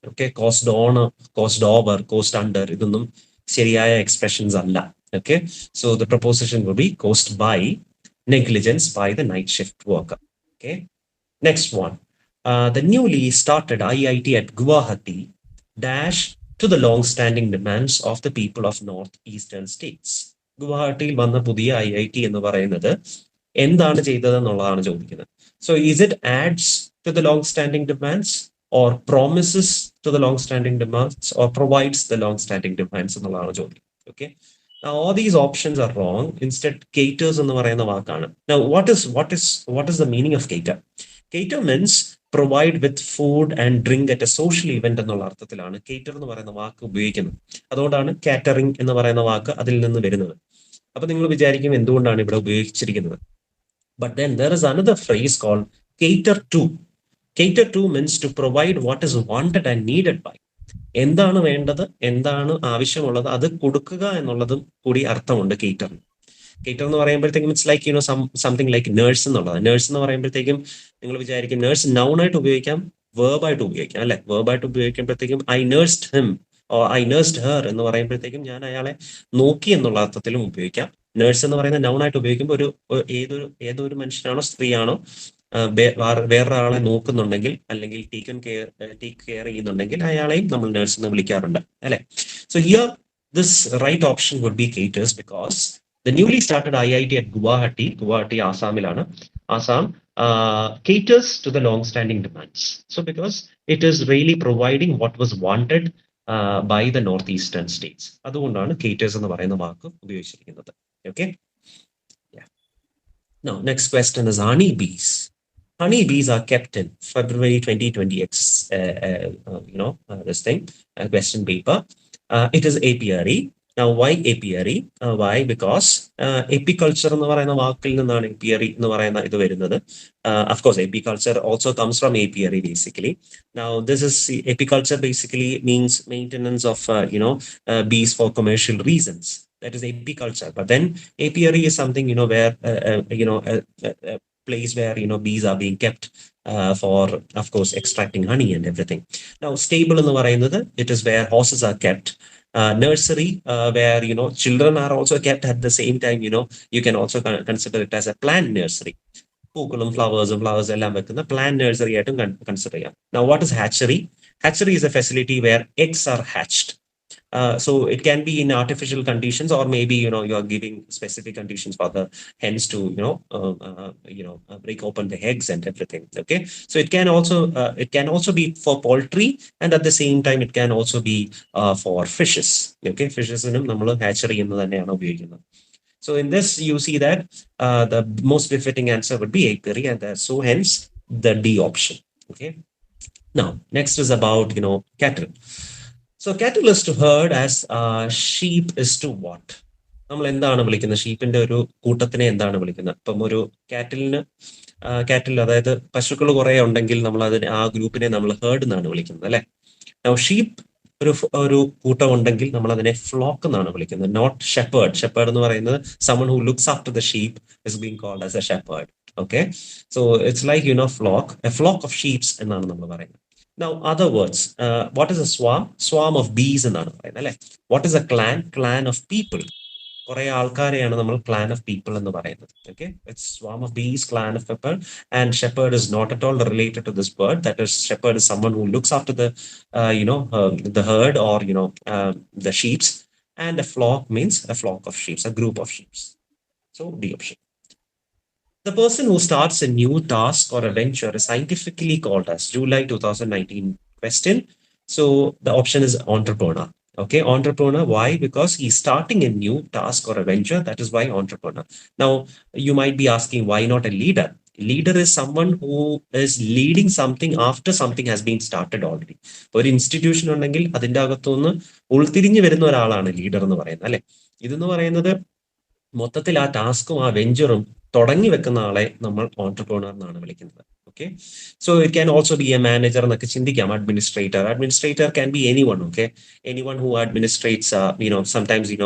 Okay, caused on, caused over, caused under, ഇതൊന്നും ശരിയായ expressions അല്ല. Okay, so the preposition will be caused by negligence by the night shift worker. Okay, next one. The newly started IIT at Guwahati dash to the long-standing demands of the people of northeastern states. ഗുവാഹട്ടിയിൽ വന്ന പുതിയ IIT എന്ന് പറയുന്നത് എന്താണ് ചെയ്തതെന്നുള്ളതാണ് ചോദിക്കുന്നത്. So is it adds to the long-standing demands or promises to the long-standing demands or provides the long-standing demands എന്നുള്ളതാണ് ചോദ്യം. Okay. Now all these options are wrong. Instead, caters എന്ന് പറയുന്ന വാക്കാണ്. Now what is the meaning of cater? Cater means provide with food and drink at a social event എന്നുള്ള അർത്ഥത്തിലാണ് cater എന്ന് പറയുന്ന വാക്ക് ഉപയോഗിക്കുന്നത്. അതുകൊണ്ടാണ് കാറ്ററിംഗ് എന്ന് പറയുന്ന വാക്ക് അതിൽ നിന്ന് വരുന്നത്. അപ്പൊ നിങ്ങൾ വിചാരിക്കും എന്തുകൊണ്ടാണ് ഇവിടെ ഉപയോഗിച്ചിരിക്കുന്നത്. But then there is another phrase called cater to. Cater to means to provide what is wanted and needed by. എന്താണ് വേണ്ടത്, എന്താണ് ആവശ്യമുള്ളത് അത് കൊടുക്കുക എന്നുള്ളതും കൂടി അർത്ഥമുണ്ട് കേറ്ററിന്. കേറ്റർ എന്ന് പറയുമ്പോഴത്തേക്കും it's like something like nurse എന്നുള്ളത്. നേഴ്സ് എന്ന് പറയുമ്പോഴത്തേക്കും നിങ്ങൾ വിചാരിക്കും നേഴ്സ് നൗൺ ആയിട്ട് ഉപയോഗിക്കാം, വേർബായിട്ട് ഉപയോഗിക്കാം അല്ലെ. വേർബായിട്ട് ഉപയോഗിക്കുമ്പോഴത്തേക്കും I nursed him or I nursed her എന്ന് പറയുമ്പോഴത്തേക്കും ഞാൻ അയാളെ നോക്കി എന്നുള്ള അർത്ഥത്തിലും ഉപയോഗിക്കാം. നേഴ്സ് എന്ന് പറയുന്ന നൗൺ ആയിട്ട് ഉപയോഗിക്കുമ്പോൾ ഏതൊരു മനുഷ്യനാണോ സ്ത്രീയാണോ വേറൊരാളെ നോക്കുന്നുണ്ടെങ്കിൽ അല്ലെങ്കിൽ ടേക്ക് കെയർ ചെയ്യുന്നുണ്ടെങ്കിൽ അയാളെയും നമ്മൾ നേഴ്സ് എന്ന് വിളിക്കാറുണ്ട് അല്ലെ. So here this right option would be caters because the newly started IIT at Guwahati ആസാമിലാണ്, Assam caters to the long-standing demands. So because it is really providing what was wanted by the northeastern states. അതുകൊണ്ടാണ് caters എന്ന് പറയുന്ന വാക്ക് ഉപയോഗിച്ചിരിക്കുന്നത്. Okay. Yeah. Now next question is honeybees. Honeybees are kept in February 2020 this thing, question paper. It is apiary. Now why apiary? Why? Because apiculture എന്ന് പറയുന്ന വാക്കിൽ നിന്നാണ് apiary എന്ന് പറയുന്ന ഇത് വരുന്നത്. Of course apiculture also comes from apiary basically. Now this is apiculture basically means maintenance of bees for commercial reasons. That is apiculture. But then apiary is something where place where bees are being kept for of course extracting honey and everything. Now stable എന്ന് പറയുന്നത് it is where horses are kept. Nursery where children are also kept at the same time. You can also consider it as a plant nursery. പൂക്കളും flowers എല്ലാം വെക്കുന്ന plant nursery ആയിട്ടും consider ചെയ്യാം. Now what is hatchery? Hatchery is a facility where eggs are hatched. So it can be in artificial conditions or maybe you are giving specific conditions for the hens to break open the eggs and everything. Okay, so it can also be for poultry and at the same time it can also be for fishes. Okay, fishes നമ്മൾ hatchery എന്ന് തന്നെയാണ് ഉപയോഗിക്കുന്നത്. So in this you see that the most befitting answer would be apiary and so hence the D option. Okay, now next is about cattle. So cattle is to herd as sheep is to what? നമ്മൾ എന്താണ് വിളിക്കുന്നത്? ഷീപ്പിന്റെ ഒരു കൂട്ടത്തിനെ എന്താണ് വിളിക്കുന്നത്? ഇപ്പം ഒരു കാറ്റിൽ അതായത് പശുക്കൾ കുറെ ഉണ്ടെങ്കിൽ നമ്മൾ ആ ഗ്രൂപ്പിനെ നമ്മൾ ഹേർഡ് എന്നാണ് വിളിക്കുന്നത് അല്ലെ. ഷീപ്പ് ഒരു കൂട്ടം ഉണ്ടെങ്കിൽ നമ്മൾ അതിനെ ഫ്ലോക്ക് എന്നാണ് വിളിക്കുന്നത്, നോട്ട് ഷെപ്പേർഡ്. ഷെപ്പേർഡ് എന്ന് പറയുന്നത് someone who looks after the sheep is being called as a shepherd. Okay, so it's like a flock of sheep എന്നാണ് നമ്മൾ പറയുന്നത്. Now other words, what is a swarm? Swarm of bees എന്നാണ് പറയുന്നത് അല്ലെ. What is a clan? Clan of people. കുറെ ആൾക്കാരെയാണ് നമ്മൾ clan of people എന്ന് പറയുന്നത്. Okay, it's swarm of bees, clan of people, and shepherd is not at all related to this word. That is, shepherd is someone who looks after the the herd or the sheep, and a flock means a flock of sheep, a group of sheep. So D option. The person who starts a new task or a venture is scientifically called as July 2019 question. So the option is entrepreneur. Okay, entrepreneur. Why? Because he's starting a new task or a venture. That is why entrepreneur. Now, you might be asking, why not a leader? Leader is someone who is leading something after something has been started already. ഒരു institution ഉണ്ടെങ്കിൽ അതിൻ്റെ അകത്തുനിന്ന് ഉൾത്തിരിഞ്ഞു വരുന്ന ഒരാളാണ് leader എന്ന് പറയുന്നത്, അല്ലെ? ഇതെന്ന് പറയുന്നത് മൊത്തത്തിൽ ആ ടാസ്കും ആ വെഞ്ചറും തുടങ്ങി വെക്കുന്ന ആളെ നമ്മൾ ഓൺടർപ്രണർ എന്നാണ് വിളിക്കുന്നത്. Okay, so it can also be a manager എന്നൊക്കെ ചിന്തിക്കാം. Administrator can be anyone. Okay, anyone who administrates sometimes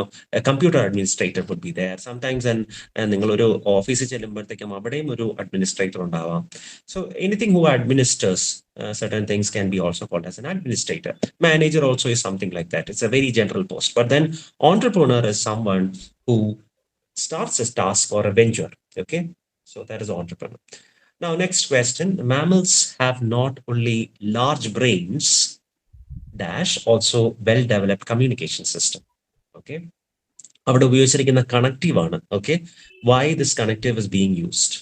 computer administrator would be there sometimes. നിങ്ങൾ ഒരു ഓഫീസിൽ ചെല്ലുമ്പോഴത്തേക്കും അവിടെയും ഒരു അഡ്മിനിസ്ട്രേറ്റർ ഉണ്ടാവാം. So anything who administers certain things can be also called as an administrator. Manager also is something like that. It's a very general post. But then entrepreneur is someone who starts a task or a venture. Okay, so that is entrepreneur. Now, next question. Mammals have not only large brains dash also well-developed communication system. Okay, അവിടെ ഉപയോഗിച്ചിരിക്കുന്ന connective ആണ്. Okay, why this connective is being used?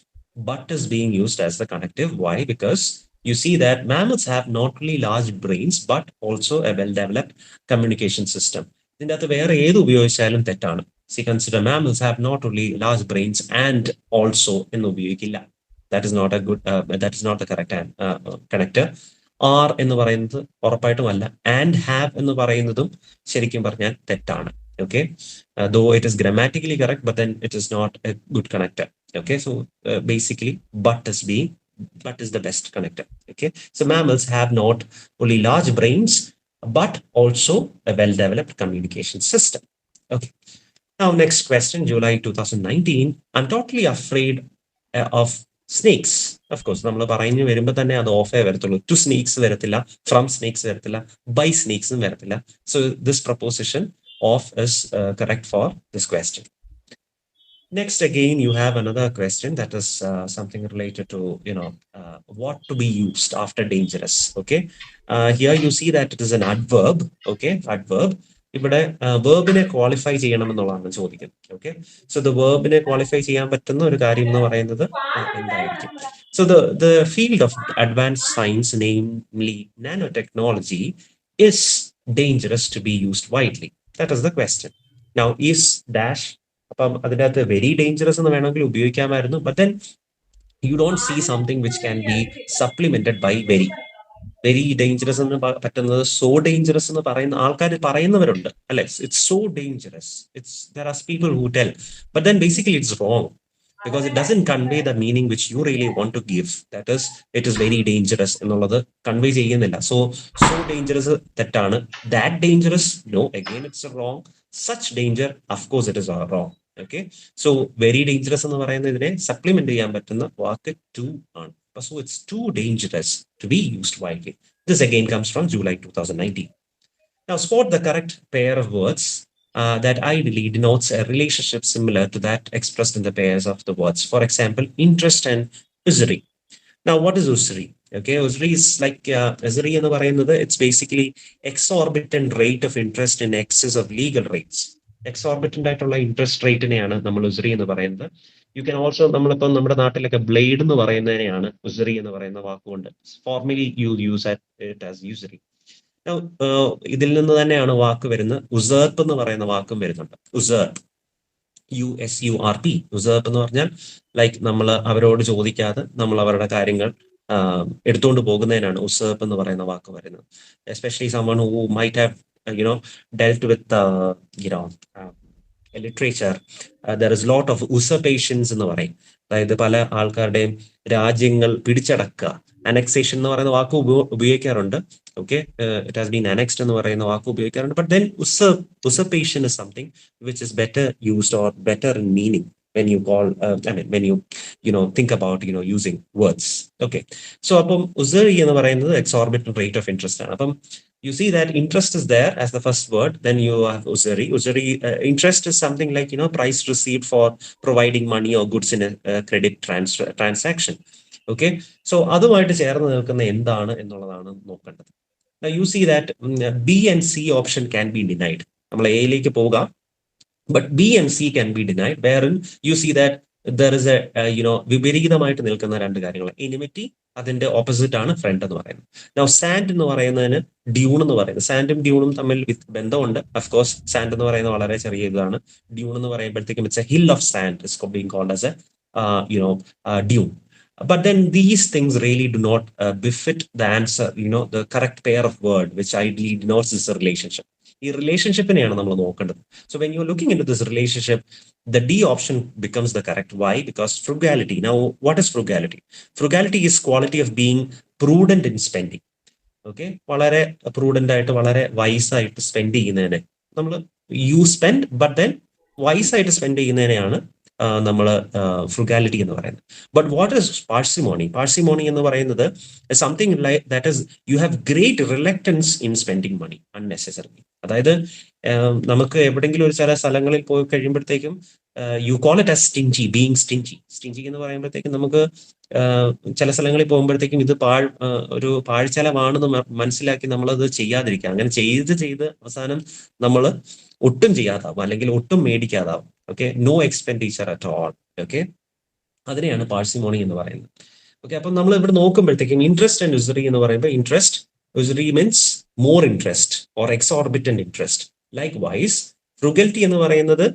But is being used as the connective. Why? Because you see that mammals have not only large brains but also a well-developed communication system. ഇതിൻ്റെ അകത്ത് വേറെ ഏത് ഉപയോഗിച്ചാലും തെറ്റാണ്. See, consider mammals have not only large brains and also എന്ന് ഉപയോഗിക്കില്ല. That is not a good, that is not the correct connector. R എന്ന് പറയുന്നത് ഉറപ്പായിട്ടും അല്ല. And have എന്ന് പറയുന്നതും ശരിക്കും പറഞ്ഞാൽ തെറ്റാണ്. Okay, though it is grammatically correct, but then it is not a good connector. Okay, so basically but is the best connector. Okay, so mammals have not only large brains but also a well-developed communication system. Okay, now next question. July 2019. I'm totally afraid of snakes. Of course, നമ്മൾ പറഞ്ഞു വരുമ്പോൾ തന്നെ അത് ഓഫേ വരത്തുള്ളൂ. To snakes വരത്തില്ല, from snakes വരത്തില്ല, by snakes വരത്തില്ല. So this proposition of is correct for this question. Next, again, you have another question that is something related to, what to be used after dangerous. Okay, here you see that it is an adverb. Okay, adverb. ഇവിടെ വേർബിനെ qualify ചെയ്യണമെന്നുള്ളതാണ് ചോദിക്കുന്നത്. Okay, so the വേർബിനെ qualify ചെയ്യാൻ പറ്റുന്ന ഒരു കാര്യം എന്ന് പറയുന്നത് എന്തായിരിക്കും? So the field of advance science, namely nano technology, is dangerous to be used widely. That is the question. Now is dash, അപ്പം അതിൻ്റെ അകത്ത് വെരി ഡേഞ്ചറസ് എന്ന് വേണമെങ്കിൽ ഉപയോഗിക്കാമായിരുന്നു. But then you don't see something which can be supplemented by very dangerous എന്ന് പറ്റുന്നത് so dangerous എന്ന് പറയുന്ന ആൾക്കാർ പറയുന്നവരുണ്ട്, അല്ലെ? It's so dangerous. There are people who tell, but then basically it's wrong because it doesn't convey the meaning which you really want to give. That is, it is very dangerous എന്നുള്ളത് convey ചെയ്യുന്നില്ല. So dangerous തെറ്റാണ്. That dangerous, no, again it's wrong. Such danger, of course it is wrong. Okay, so very dangerous എന്ന് പറയുന്നതിനെ supplement ചെയ്യാൻ പറ്റുന്ന വാക്ക് too ആണ്. So it's too dangerous to be used widely. This again comes from July 2019. Now spot the correct pair of words that ideally denotes a relationship similar to that expressed in the pairs of the words. For example, interest and usury. Now, what is usury? Okay, usury is like usury എന്ന് പറയുന്നത്, it's basically exorbitant rate of interest in excess of legal rates. Exorbitant ആയിട്ടുള്ള interest റേറ്റിനെയാണ് നമ്മൾ ഉസുറി എന്ന് പറയുന്നത്. You can also, നമ്മളിപ്പം നമ്മുടെ നാട്ടിലൊക്കെ blade എന്ന് പറയുന്നതിനെയാണ് ഉസുറി എന്ന് പറയുന്ന വാക്കുകൊണ്ട് formally you use it as usury. ഇതിൽ നിന്ന് തന്നെയാണ് വാക്ക് വരുന്നത്. ഉസേർപ്പ് എന്ന് പറയുന്ന വാക്കും വരുന്നുണ്ട്. ഉസേർപ്പ്, USURP. ഉസേർപ്പ് എന്ന് പറഞ്ഞാൽ ലൈക്ക് നമ്മൾ അവരോട് ചോദിക്കാതെ നമ്മൾ അവരുടെ കാര്യങ്ങൾ എടുത്തുകൊണ്ട് പോകുന്നതിനാണ് ഉസേർപ്പ് എന്ന് പറയുന്ന വാക്ക് വരുന്നത്. Especially someone who might have dealt with literature, there is lot of usurpations എന്ന് പറയും. അതായത് പല ആൾക്കാരുടെയും രാജ്യങ്ങൾ പിടിച്ചടക്കുക, അനക്സേഷൻ എന്ന് പറയുന്ന വാക്ക് ഉപയോഗിക്കാറുണ്ട്. Okay, it has been annexed എന്ന് പറയുന്ന വാക്ക് ഉപയോഗിക്കാറുണ്ട്. But then usurpation is something which is better used or better in meaning when you call when you think about using words. Okay, so അപ്പം usury എന്ന് പറയുന്നത് exorbitant rate of interest ആണ്. അപ്പം you see that interest is there as the first word, then you have usury. Interest is something like price received for providing money or goods in a credit transaction. Okay, so അതുമായിട്ട് ചേർന്ന് നിൽക്കുന്ന എന്താണ് എന്നുള്ളതാണ് നോക്കേണ്ടത്. Now you see that B and C option can be denied. നമ്മൾ എയിലേക്ക് പോകാം, but B and C can be denied, wherein you see that there is വിപരീതമായിട്ട് നിൽക്കുന്ന രണ്ട് കാര്യങ്ങൾ. എനിമിറ്റി, അതിന്റെ ഓപ്പോസിറ്റ് ആണ് ഫ്രണ്ട് എന്ന് പറയുന്നത്. നൗ സാൻഡ് എന്ന് പറയുന്നതിന് ഡ്യൂൺ എന്ന് പറയുന്നത്, സാൻഡും ഡ്യൂണും തമ്മിൽ ബന്ധമുണ്ട്. അഫ്കോഴ്സ് സാൻഡ് എന്ന് പറയുന്നത് വളരെ ചെറിയ ഇതാണ്. ഡ്യൂൺ എന്ന് പറയുമ്പോഴത്തേക്കും it's a hill of sand is being called as a dune. But then these things really do not befit the answer, the correct pair of word, which ideally denotes this relationship. ഈ റിലേഷൻഷിപ്പിനെയാണ് നമ്മൾ നോക്കേണ്ടത്. So when you're looking into this relationship, the D option becomes the correct. Why? Because frugality. Now, what is frugality? Frugality is quality of being prudent in spending. Okay, വളരെ prudent ആയിട്ട് വളരെ wise ആയിട്ട് spend ചെയ്യുന്നതിനെ നമ്മൾ spend but then wise ആയിട്ട് spend ചെയ്യുന്നതിനെയാണ് നമ്മൾ frugality എന്ന് പറയുന്നത്. But what is parsimony? Parsimony എന്ന് പറയുന്നത് something like that is you have great reluctance in spending money unnecessarily. അതായത് നമുക്ക് എവിടെയെങ്കിലും ഒരു ചില സ്ഥലങ്ങളിൽ പോയി കഴിയുമ്പോഴത്തേക്കും you call it as stingy, being stingy. Stingy എന്ന് പറയുമ്പോഴത്തേക്കും നമുക്ക് ചില സ്ഥലങ്ങളിൽ പോകുമ്പോഴത്തേക്കും ഇത് ഒരു പാഴ്ചലമാണെന്ന് മനസ്സിലാക്കി നമ്മളത് ചെയ്യാതിരിക്കുക. അങ്ങനെ ചെയ്ത് അവസാനം നമ്മൾ ഒട്ടും ചെയ്യാതാവും, അല്ലെങ്കിൽ ഒട്ടും മേടിക്കാതാവും. Okay, no expenditure at all. Okay, അതിനെയാണ് പാഴ്സിമോണി എന്ന് പറയുന്നത്. ഓക്കെ, അപ്പം നമ്മൾ ഇവിടെ നോക്കുമ്പോഴത്തേക്കും ഇൻട്രസ്റ്റ് ആൻഡ് യുസറി എന്ന് പറയുമ്പോൾ interest, usury means more interest or exorbitant interest. Like wise frugality എന്ന് പറയുന്നത്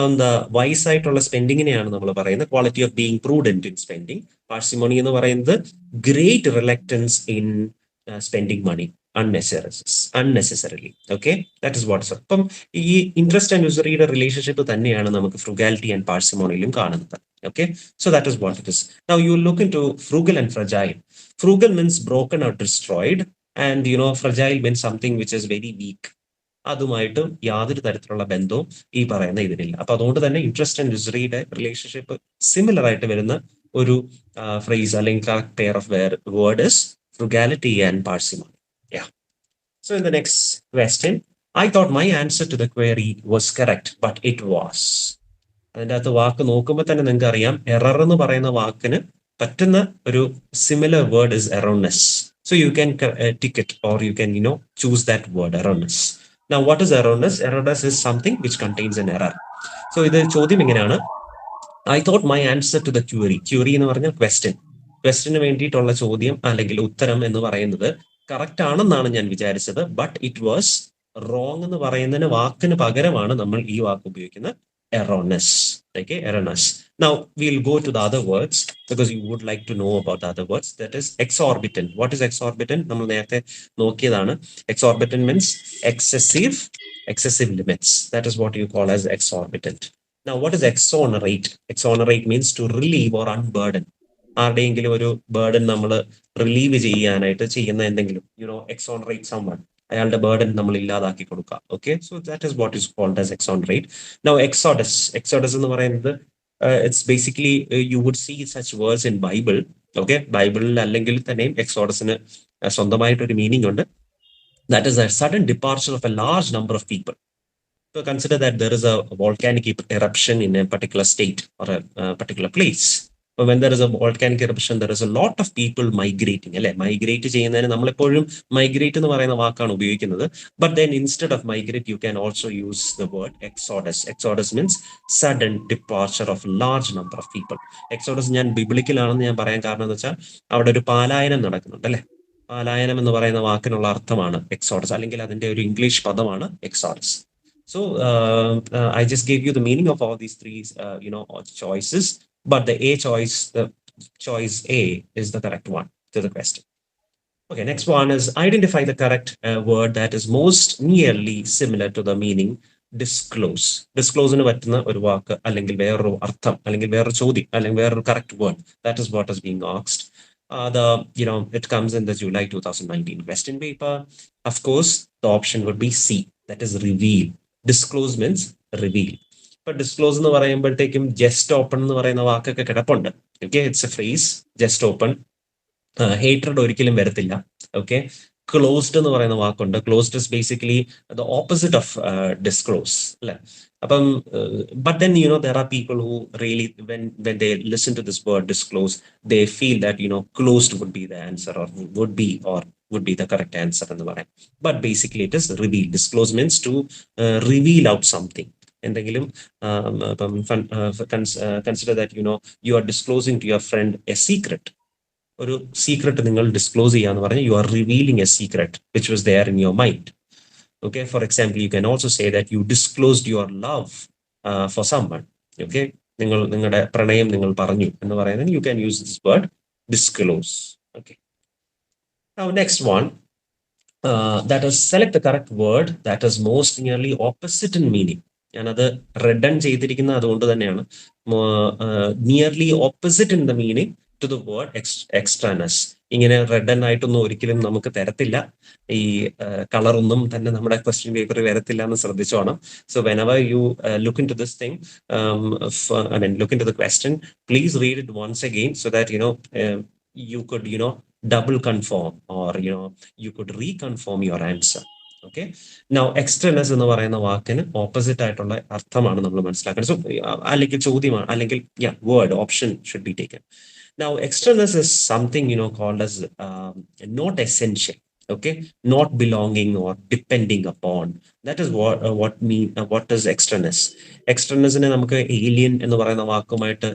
എന്താ വൈസ് ആയിട്ടുള്ള സ്പെൻഡിങ്ങിനെയാണ് നമ്മൾ പറയുന്നത്, quality of being prudent in spending. Parsimony എന്ന് പറയുന്നത് great reluctance in spending money unnecessarily. Okay, that is what's up. അപ്പം ഈ ഇൻട്രസ്റ്റ് ആൻഡ് യുസറിയുടെ റിലേഷൻഷിപ്പ് തന്നെയാണ് നമുക്ക് ഫ്രുഗാലിറ്റി ആൻഡ് പാഴ്സിമോണിയിലും കാണുന്നത്. Okay, so that is what it is. Now you look into frugal and fragile. Frugal means broken or destroyed, and fragile means something which is very weak. അതുമായിട്ട് യാതൊരു തരത്തിലുള്ള ബന്ധവും ഈ പറയുന്ന ഇതിനില്ല. അപ്പൊ അതുകൊണ്ട് തന്നെ ഇൻട്രസ്റ്റ് ആൻഡ് യുസറിയുടെ റിലേഷൻഷിപ്പ് സിമിലർ ആയിട്ട് വരുന്ന ഒരു ഫ്രേസ് അല്ലെങ്കിൽ correct pair of word is frugality and parsimony. Yeah. So in the next question, I thought my answer to the query was correct, but it was. അതിൻ്റെ അകത്ത് വാക്ക് നോക്കുമ്പോൾ തന്നെ നിങ്ങൾക്ക് അറിയാം, എറർ എന്ന് പറയുന്ന വാക്കിന് പറ്റുന്ന ഒരു similar word is erroneous. So you can tick it, or you can choose that word, erroneous. Now what is erroneous? Erroneous is something which contains an error. So ഇത് ചോദ്യം എങ്ങനെയാണ്? I thought my answer to the query എന്ന് പറഞ്ഞാൽ question വേണ്ടിയിട്ടുള്ള ചോദ്യം അല്ലെങ്കിൽ ഉത്തരം എന്ന് പറയുന്നത് കറക്റ്റ് ആണെന്നാണ് ഞാൻ വിചാരിച്ചത്, ബട്ട് ഇറ്റ് വാസ് റോങ് എന്ന് പറയുന്നതിന് വാക്കിന് പകരമാണ് നമ്മൾ ഈ വാക്ക് ഉപയോഗിക്കുന്നത്, എറോണസ്. Okay, എറോണസ്. Now we'll go to the other words because you would like to know about the other words. That is exorbitant. What is exorbitant? നമ്മൾ നേരത്തെ നോക്കിയതാണ്. Exorbitant means excessive limits. That is what you call as exorbitant. Now what is exonerate? Exonerate means to relieve or unburden. ആരുടെയെങ്കിലും ഒരു burden നമ്മൾ relieve ചെയ്യാനായിട്ട് ചെയ്യുന്ന എന്തെങ്കിലും, exonerate someone, അയാളുടെ ബേർഡൻ നമ്മൾ ഇല്ലാതാക്കി കൊടുക്കുക. Okay, so that is what is called as exonerate. Now exodus എന്ന് പറയുന്നത് it's basically you would see such words in Bible. Okay, ബൈബിളിൽ അല്ലെങ്കിൽ തന്നെയും എക്സോഡസിന് സ്വന്തമായിട്ടൊരു മീനിങ് ഉണ്ട്. That is a sudden departure of a large number of people. So consider that there is a volcanic eruption in a particular state or a particular place. When there is a volcanic eruption, there is a lot of people migrating. അല്ലെ, migrate ചെയ്യുന്നതിന് നമ്മളെപ്പോഴും migrate എന്ന് പറയുന്ന വാക്കാണ് ഉപയോഗിക്കുന്നത്. But then instead of migrate you can also use the word exodus. Exodus means sudden departure of large number of people. Exodus ഞാൻ ബിബ്ലിക്കലാണെന്ന് ഞാൻ പറയാൻ കാരണം എന്ന് വെച്ചാൽ അവിടെ ഒരു പാലായനം നടക്കുന്നുണ്ട്. അല്ലെ, പാലായനം എന്ന് പറയുന്ന വാക്കിനുള്ള അർത്ഥമാണ് എക്സോഡസ്, അല്ലെങ്കിൽ അതിന്റെ ഒരു ഇംഗ്ലീഷ് പദമാണ് exodus. So I just gave you the meaning of all these three, choices. But the choice A is the correct one to the question. Okay, next one is identify the correct word that is most nearly similar to the meaning disclose. Disclose എന്ന് പറ്റുന്ന ഒരു വാക്ക്, അല്ലെങ്കിൽ വേറൊരു അർത്ഥം, അല്ലെങ്കിൽ വേറൊരു ചോദ്യം, അല്ലെങ്കിൽ വേറൊരു correct word. That is what is being asked. It comes in the July 2019 question paper. Of course, the option would be C. That is reveal. Disclose means reveal. But disclose എന്ന് പറയുമ്പോഴത്തേക്കും ജസ്റ്റ് ഓപ്പൺ എന്ന് പറയുന്ന വാക്കൊക്കെ കിടപ്പുണ്ട്. Okay, it's A phrase, just open. Hated ഒരിക്കലും വരത്തില്ല. Okay, closed എന്ന് പറയുന്ന വാക്കുണ്ട്. Closed is basically the opposite of disclose, അല്ലെ. അപ്പം but then there are people who really when they listen to this word disclose, they feel that closed would be the answer, or would be the correct answer എന്ന് പറയാം. But basically it is reveal. Disclose means to reveal out something. എന്തെങ്കിലും consider that you are disclosing to your friend a secret. ഒരു secret നിങ്ങൾ disclose ചെയ്യാന്ന് പറഞ്ഞാൽ you are revealing a secret which was there in your mind. Okay, for example, you can also say that you disclosed your love for someone. Okay, നിങ്ങളുടെ പ്രണയം നിങ്ങൾ പറഞ്ഞു എന്ന് പറയുന്നത് you can use this word disclose. Okay, now next one, that is select the correct word that is most nearly opposite in meaning. ഞാനത് റെഡൺ ചെയ്തിരിക്കുന്നത് അതുകൊണ്ട് തന്നെയാണ്. Nearly opposite in the meaning to the word extraneous. ഇങ്ങനെ റെഡൺ ആയിട്ടൊന്നും ഒരിക്കലും നമുക്ക് തരത്തില്ല. ഈ കളറൊന്നും തന്നെ നമ്മുടെ ക്വസ്റ്റ്യൻ പേപ്പറിൽ വരത്തില്ല എന്ന് ശ്രദ്ധിച്ചോണം. So whenever you look into this thing, look into the question, please read it once again so that you could double confirm or you could reconfirm your answer. Okay, now extraness എന്ന് പറയുന്ന വാക്കിന് opposite ആയിട്ടുള്ള അർത്ഥമാണ് നമ്മൾ മനസ്സിലാക്കുന്നത്. So അല്ലെങ്കിൽ ചോദ്യമാണ്, അല്ലെങ്കിൽ word option should be taken. Now extraness is something called as not essential. Okay, not belonging or depending upon. That is what is extraness. Extranessനെ നമുക്ക് ഏലിയൻ എന്ന് പറയുന്ന വാക്കുമായിട്ട്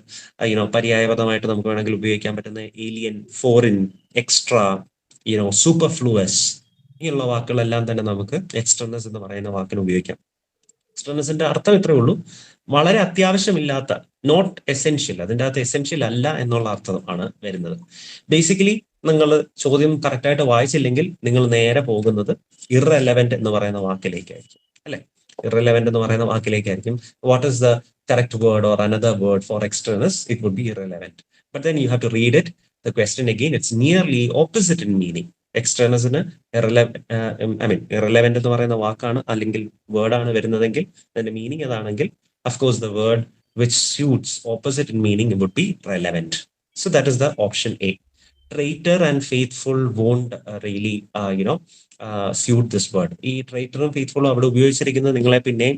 പര്യായപദമായിട്ട് നമുക്ക് വേണമെങ്കിൽ ഉപയോഗിക്കാൻ പറ്റുന്ന ഏലിയൻ, ഫോറിൻ, എക്സ്ട്രാ, സൂപ്പർഫ്ലൂവസ്, ഇങ്ങനെയുള്ള വാക്കുകളെല്ലാം തന്നെ നമുക്ക് എക്സ്റ്റർനസ് എന്ന് പറയുന്ന വാക്കിന് ഉപയോഗിക്കാം. എക്സ്റ്റർനസിന്റെ അർത്ഥം ഇത്രയേ ഉള്ളൂ, വളരെ അത്യാവശ്യമില്ലാത്ത, നോട്ട് എസെൻഷ്യൽ, അതിൻ്റെ അകത്ത് എസെൻഷ്യൽ അല്ല എന്നുള്ള അർത്ഥമാണ് വരുന്നത്. ബേസിക്കലി നിങ്ങൾ ചോദ്യം കറക്റ്റായിട്ട് വായിച്ചില്ലെങ്കിൽ നിങ്ങൾ നേരെ പോകുന്നത് ഇറെലവന്റ് എന്ന് പറയുന്ന വാക്കിലേക്കായിരിക്കും, അല്ലെ? ഇറെലവന്റ് എന്ന് പറയുന്ന വാക്കിലേക്കായിരിക്കും. What is the correct word or another word for extraneous? It would be irrelevant. But then you have to read it, the question again. It's nearly opposite in meaning. എക്സ്റ്റേണസിന് ഇറലവന്റ് എന്ന് പറയുന്ന വാക്കാണ് അല്ലെങ്കിൽ വേർഡാണ് വരുന്നതെങ്കിൽ, അതിന്റെ മീനിങ് അതാണെങ്കിൽ, of course the word which suits opposite in meaning would be relevant. So that is the option A. Traitor and faithful won't really suit this word. ഈ ട്രൈറ്ററും ഫെയ്ത്ത്ഫുള്ളും അവിടെ ഉപയോഗിച്ചിരിക്കുന്നത് നിങ്ങളെ പിന്നെയും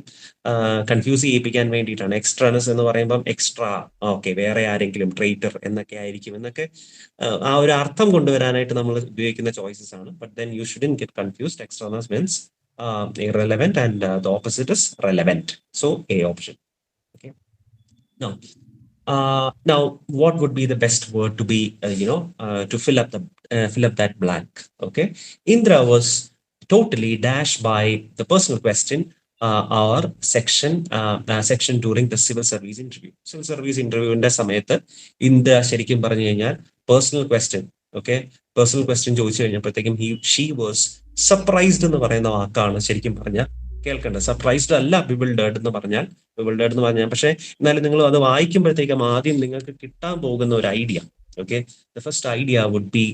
കൺഫ്യൂസ് ചെയ്യിപ്പിക്കാൻ വേണ്ടിയിട്ടാണ്. എക്സ്ട്രാനസ് എന്ന് പറയുമ്പം എക്സ്ട്രാ, ഓക്കെ, വേറെ ആരെങ്കിലും, ട്രൈറ്റർ എന്നൊക്കെ ആയിരിക്കും എന്നൊക്കെ ആ ഒരു അർത്ഥം കൊണ്ടുവരാനായിട്ട് നമ്മൾ ഉപയോഗിക്കുന്ന ചോയ്സസ് ആണ്. But then you shouldn't get confused. Extraneous means irrelevant and the opposite is relevant. So A option. Okay. Now what would be the best word to be to fill up that blank? Okay, Indra was totally dashed by the personal question or section during the civil service interview. Civil service interview ന്റെ സമയത്ത് Indra ശരിക്കും പറഞ്ഞു കഴിഞ്ഞാൽ personal question, okay, personal question ചോദിച്ചു കഴിഞ്ഞപ്പോഴത്തേക്കും she was surprised എന്ന് പറയുന്ന വാക്കാണ് ശരിക്കും പറഞ്ഞാൽ കേൾക്കേണ്ടത്. സർപ്രൈസ്ഡ് അല്ല ബിവിൾഡേർഡ് എന്ന് പറഞ്ഞാൽ. പക്ഷേ എന്നാലും നിങ്ങൾ അത് വായിക്കുമ്പോഴത്തേക്കും ആദ്യം നിങ്ങൾക്ക് കിട്ടാൻ പോകുന്ന ഒരു idea, okay, the first idea would be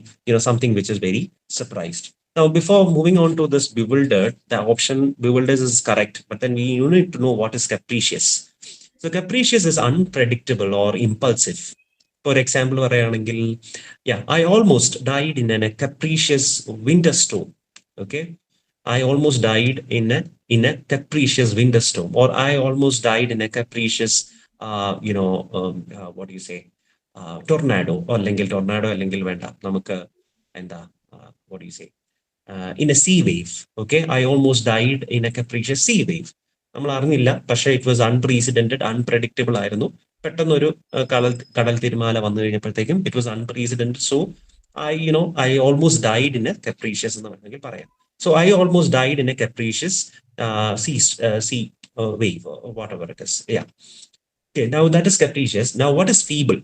something which is very surprised. Now before moving on to this bewildered, the option bewildered is correct, but then we need to know what is capricious. So capricious is unpredictable or impulsive. For example, പറയുകയാണെങ്കിൽ I almost died in a capricious winter storm. Okay, I almost died in a capricious winter storm, or I almost died in a capricious what do you say, tornado, അല്ലെങ്കിൽ tornado അല്ലെങ്കിൽ വേണ്ട നമുക്ക് എന്താ what do you say, in a sea wave. Okay, I almost died in a capricious sea wave. നമ്മൾ അറിഞ്ഞില്ല, പക്ഷേ it was അൺപ്രീസിഡന്റഡ്, unpredictable ആയിരുന്നു. പെട്ടെന്നൊരു കടൽ തിരമാല വന്നു കഴിഞ്ഞപ്പോഴത്തേക്കും it was unprecedented. So I almost died in a capricious എന്ന് വേണമെങ്കിൽ പറയാം. So I almost died in a capricious sea wave, or whatever it is. Yeah. Okay, now that is capricious. Now what is feeble?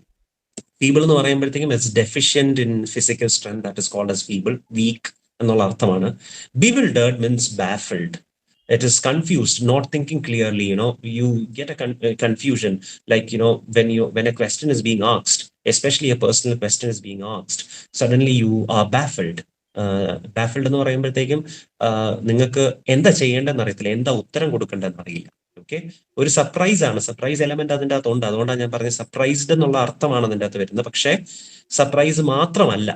Feeble എന്ന് പറയുമ്പോഴത്തേക്കും it's deficient in physical strength. That is called as feeble, weak എന്നുള്ള അർത്ഥമാണ്. Bewildered means baffled. It is confused, not thinking clearly. You get a confusion, like when a question is being asked, especially a personal question is being asked, suddenly you are baffled. Baffled എന്ന് പറയുമ്പോഴത്തേക്കും നിങ്ങൾക്ക് എന്താ ചെയ്യേണ്ടതെന്ന് അറിയത്തില്ല, എന്താ ഉത്തരം കൊടുക്കേണ്ടതെന്ന് അറിയില്ല. Okay, ഒരു സർപ്രൈസ് ആണ്, സർപ്രൈസ് എലമെന്റ് അതിൻ്റെ അകത്തുണ്ട്. അതുകൊണ്ടാണ് ഞാൻ പറഞ്ഞത് സർപ്രൈസ്ഡ് എന്നുള്ള അർത്ഥമാണ് അതിൻ്റെ അകത്ത് വരുന്നത്. പക്ഷേ സർപ്രൈസ് മാത്രമല്ല,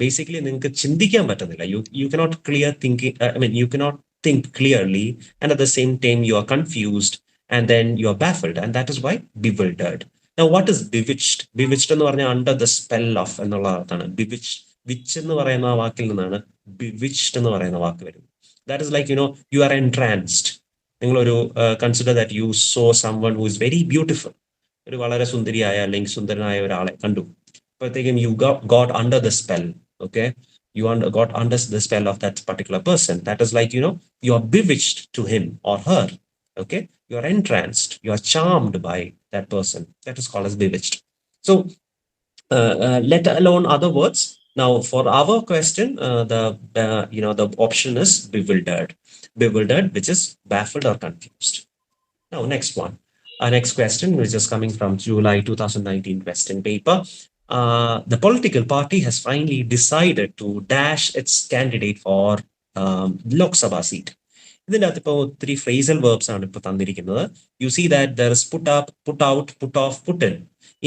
ബേസിക്കലി നിങ്ങൾക്ക് ചിന്തിക്കാൻ പറ്റുന്നില്ല. You cannot clear thinking, you cannot think clearly, and at the same time you are confused, and then you are baffled, and that is why bewildered. Now what is bewitched? Bewitched എന്ന് പറഞ്ഞാൽ under the spell of എന്നുള്ള അർത്ഥമാണ്. bewitched, witch എന്ന് പറയുന്ന വാക്കിൽ നിന്നാണ് bewitched എന്ന് പറയുന്ന വാക്ക് വരുന്നത്. That is like you are entranced. നിങ്ങളൊരു consider that you so someone who is very beautiful, ഒരു വളരെ സുന്ദരിയായ അല്ലെങ്കിൽ സുന്ദരനായ ഒരാളെ കണ്ടു. അപ്പോഴത്തേക്കും you got under the spell. Okay, you got under the spell of that particular person. That is like, you are bewitched to him or her. Okay, you are entranced, you are charmed by that person. That is called as bewitched. So let alone other words. Now for our question, the option is bewildered, which is baffled or confused. Now next one, next question, which is coming from July 2019 question paper. The political party has finally decided to dash its candidate for Lok Sabha seat. ഇതിൻ്റെ അകത്ത് ഇപ്പോൾ ഒത്തിരി phrasal verbs ആണ് ഇപ്പോൾ തന്നിരിക്കുന്നത്. You see that there is put up, put out, put off, put in.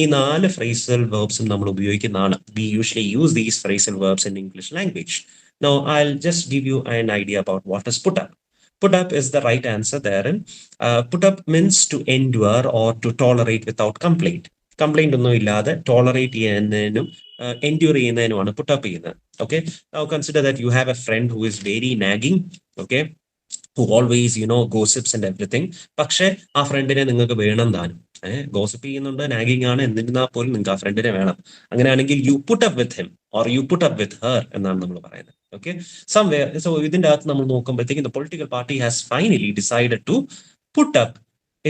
ഈ 4 phrasal വേർബ്സും നമ്മൾ ഉപയോഗിക്കുന്നതാണ്. We usually use these phrasal verbs in English language. Now I'll just give you an idea about what is put up. Put up is the right answer therein. Put up means to endure or to tolerate without complaint. Complaint ഒന്നും ഇല്ലാതെ tolerate ചെയ്യുന്നതിനും endure ചെയ്യുന്നതിനുമാണ് put up ചെയ്യുന്നത്. Okay, now consider that you have a friend who is very nagging. Okay, who always gossips and everything. പക്ഷെ ആ ഫ്രണ്ടിനെ നിങ്ങൾക്ക് വേണം താനും. ഗോസിപ്പ് ചെയ്യുന്നുണ്ട്, നാഗിങ് ആണ്, എന്നിരുന്നാൽ പോലും നിങ്ങൾക്ക് ആ ഫ്രണ്ടിനെ വേണം. അങ്ങനെയാണെങ്കിൽ you put up with him or you put up with her എന്നാണ് നമ്മൾ പറയുന്നത്. Okay, somewhere. സോ ഇതിന്റെ അകത്ത് നമ്മൾ നോക്കുമ്പോഴത്തേക്കും the political party has finally decided to put up